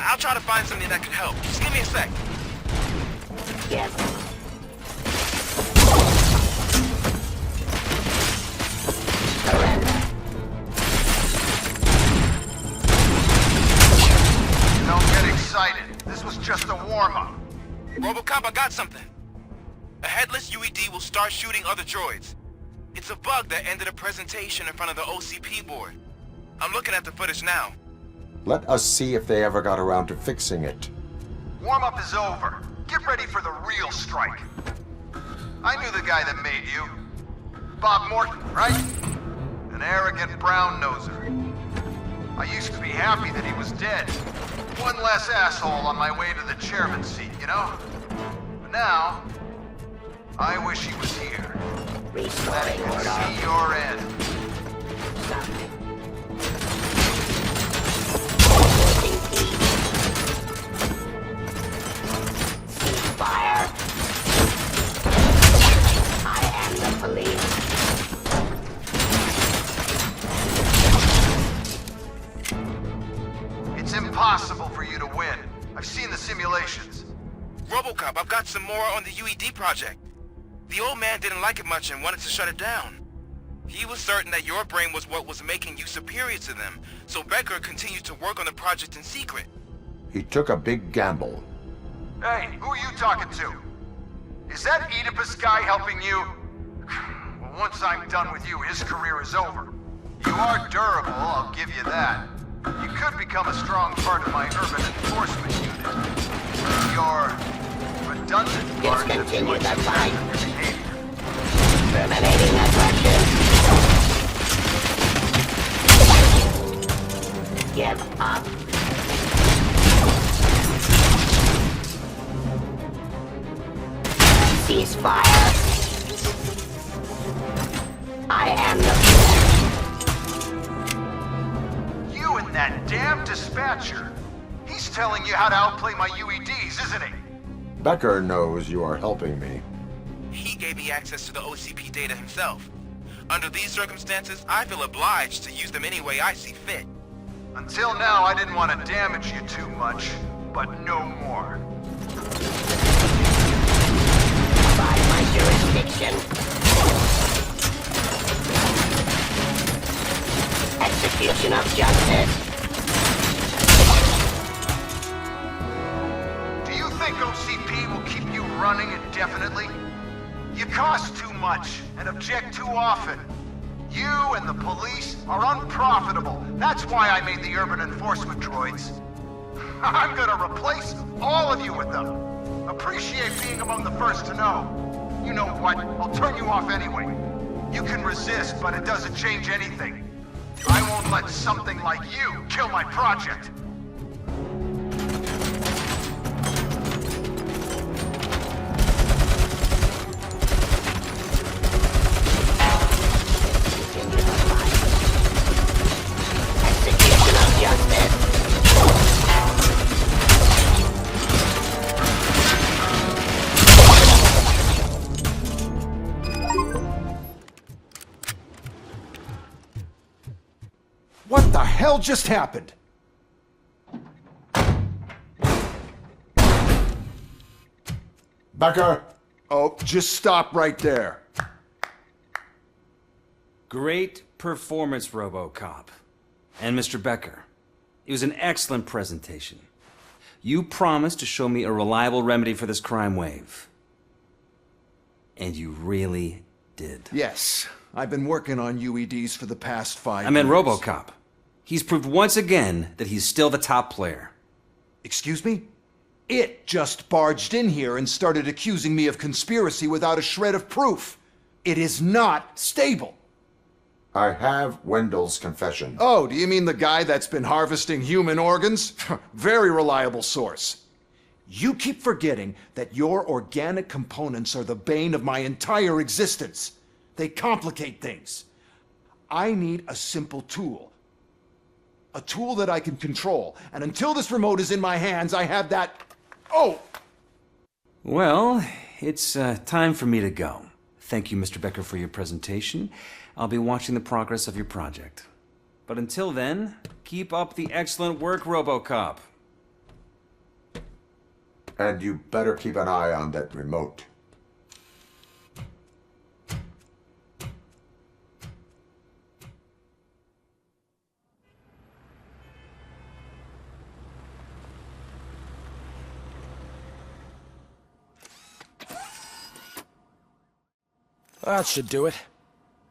I'll try to find something that could help. Just give me a sec. Yes. Don't get excited. This was just a warm-up. RoboCop, I got something. A headless UED will start shooting other droids. It's a bug that ended a presentation in front of the OCP board. I'm looking at the footage now. Let us see if they ever got around to fixing it. Warm-up is over. Get ready for the real strike. I knew the guy that made you. Bob Morton, right? An arrogant brown-noser. I used to be happy that he was dead. One less asshole on my way to the chairman's seat, you know? But now, I wish he was here. That he could see your end. Fire! I am the police. It's impossible for you to win. I've seen the simulations. RoboCop, I've got some more on the UED project. The old man didn't like it much and wanted to shut it down. He was certain that your brain was what was making you superior to them, so Becker continued to work on the project in secret. He took a big gamble. Hey, who are you talking to? Is that Oedipus guy helping you? Well, once I'm done with you, his career is over. You are durable, I'll give you that. You could become a strong part of my urban enforcement unit. Your redundant part Let's continue much the fight. behavior. Terminating aggression. Give up. Ceasefire. I am the... You and that damn dispatcher. He's telling you how to outplay my UEDs, isn't he? Becker knows you are helping me. He gave me access to the OCP data himself. Under these circumstances, I feel obliged to use them any way I see fit. Until now, I didn't want to damage you too much, but no more. By my jurisdiction. Execution of justice. Do you think OCP will keep you running indefinitely? You cost too much and object too often. You and the police are unprofitable. That's why I made the urban enforcement droids. I'm gonna replace all of you with them. A Appreciate being among the first to know. You know what? I'll turn you off anyway. You can resist, but it doesn't change anything. I won't let something like you kill my project. What the hell just happened? Becker! Oh, just stop right there. Great performance, RoboCop. And Mr. Becker, it was an excellent presentation. You promised to show me a reliable remedy for this crime wave. And you really did. Yes, I've been working on UEDs for the past 5 years. I meant RoboCop. He's proved once again that he's still the top player. Excuse me? It just barged in here and started accusing me of conspiracy without a shred of proof. It is not stable. I have Wendell's confession. Oh, do you mean the guy that's been harvesting human organs? Very reliable source. You keep forgetting that your organic components are the bane of my entire existence. They complicate things. I need a simple tool. A tool that I can control. And until this remote is in my hands, I have that... Oh! Well, it's time for me to go. Thank you, Mr. Becker, for your presentation. I'll be watching the progress of your project. But until then, keep up the excellent work, RoboCop. And you better keep an eye on that remote. That should do it.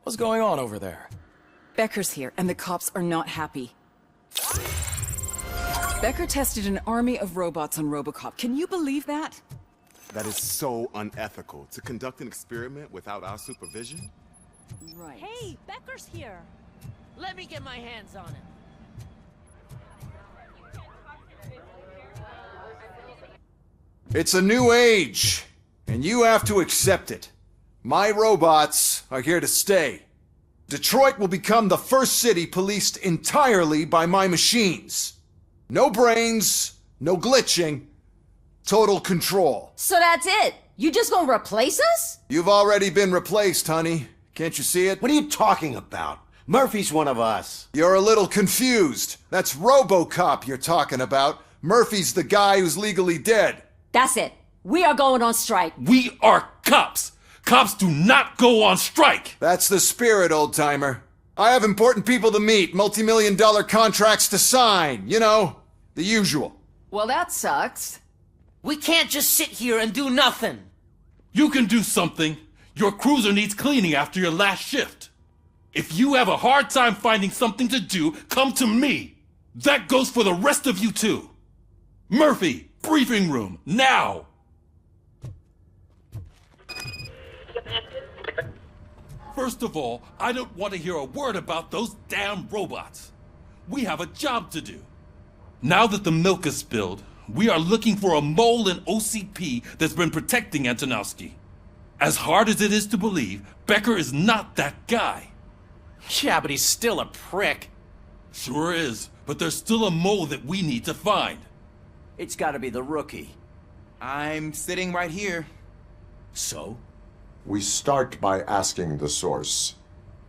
What's going on over there? Becker's here, and the cops are not happy. Becker tested an army of robots on RoboCop. Can you believe that? That is so unethical. To conduct an experiment without our supervision? Right. Hey, Becker's here. Let me get my hands on him. It's a new age, and you have to accept it. My robots are here to stay. Detroit will become the first city policed entirely by my machines. No brains, no glitching, total control. So that's it? You just gonna replace us? You've already been replaced, honey. Can't you see it? What are you talking about? Murphy's one of us. You're a little confused. That's RoboCop you're talking about. Murphy's the guy who's legally dead. That's it. We are going on strike. We are cops. Cops do not go on strike. That's the spirit, old-timer. I have important people to meet, multi-million-dollar contracts to sign. You know, the usual. Well, that sucks. We can't just sit here and do nothing. You can do something. Your cruiser needs cleaning after your last shift. If you have a hard time finding something to do, come to me. That goes for the rest of you too. Murphy, briefing room, now. First of all, I don't want to hear a word about those damn robots. We have a job to do. Now that the milk is spilled, we are looking for a mole in OCP that's been protecting Antonowski. As hard as it is to believe, Becker is not that guy. Yeah, but he's still a prick. Sure is, but there's still a mole that we need to find. It's gotta be the rookie. I'm sitting right here. So? We start by asking the source.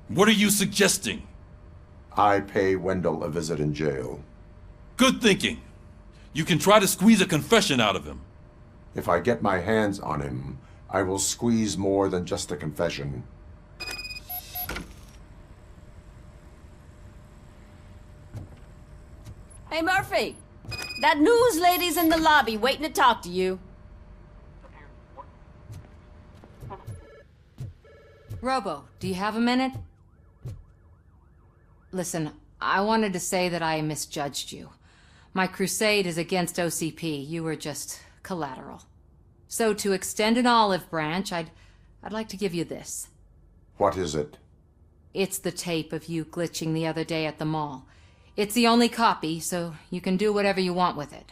What are you suggesting? I pay Wendell a visit in jail. Good thinking. You can try to squeeze a confession out of him. If I get my hands on him, I will squeeze more than just a confession. Hey, Murphy. That news lady's in the lobby waiting to talk to you. Robo, do you have a minute? Listen, I wanted to say that I misjudged you. My crusade is against OCP. You were just collateral. So to extend an olive branch, I'd like to give you this. What is it? It's the tape of you glitching the other day at the mall. It's the only copy, so you can do whatever you want with it.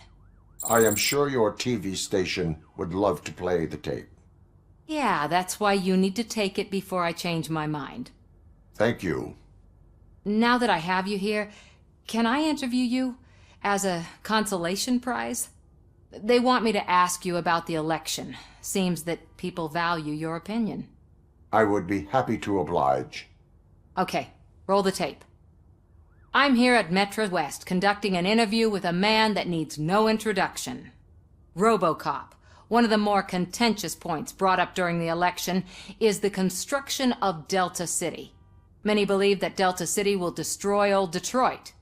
I am sure your TV station would love to play the tape. Yeah, that's why you need to take it before I change my mind. Thank you. Now that I have you here, can I interview you as a consolation prize? They want me to ask you about the election. Seems that people value your opinion. I would be happy to oblige. Okay, roll the tape. I'm here at Metro West conducting an interview with a man that needs no introduction. RoboCop. One of the more contentious points brought up during the election is the construction of Delta City. Many believe that Delta City will destroy old Detroit.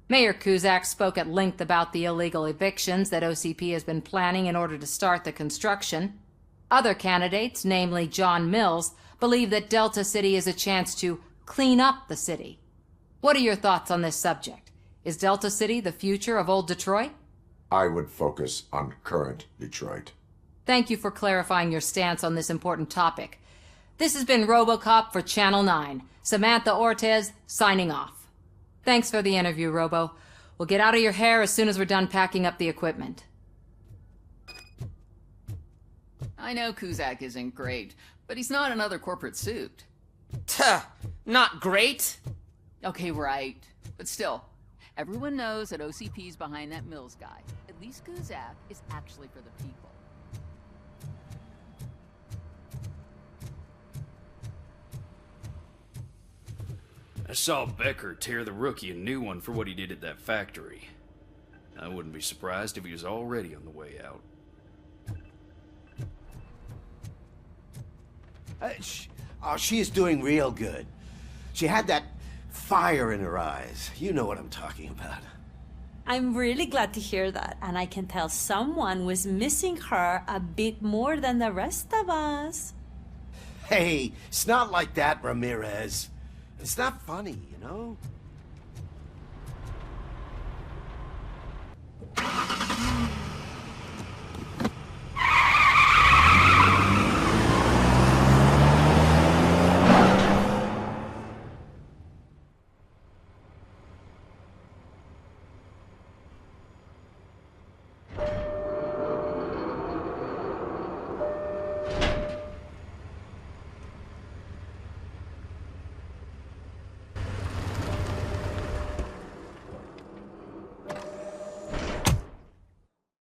Mayor Cusack spoke at length about the illegal evictions that OCP has been planning in order to start the construction. Other candidates, namely John Mills, believe that Delta City is a chance to clean up the city. What are your thoughts on this subject? Is Delta City the future of old Detroit? I would focus on current Detroit. Thank you for clarifying your stance on this important topic. This has been RoboCop for Channel 9. Samantha Ortez, signing off. Thanks for the interview, Robo. We'll get out of your hair as soon as we're done packing up the equipment. I know Cusack isn't great, but he's not another corporate suit. Tuh, not great. Okay, right. But still, everyone knows that OCP's behind that Mills guy. At least Cusack is actually for the people. I saw Becker tear the rookie a new one for what he did at that factory. I wouldn't be surprised if he was already on the way out. She is doing real good. She had that fire in her eyes. You know what I'm talking about. I'm really glad to hear that, and I can tell someone was missing her a bit more than the rest of us. Hey, it's not like that, Ramirez. It's not funny, you know?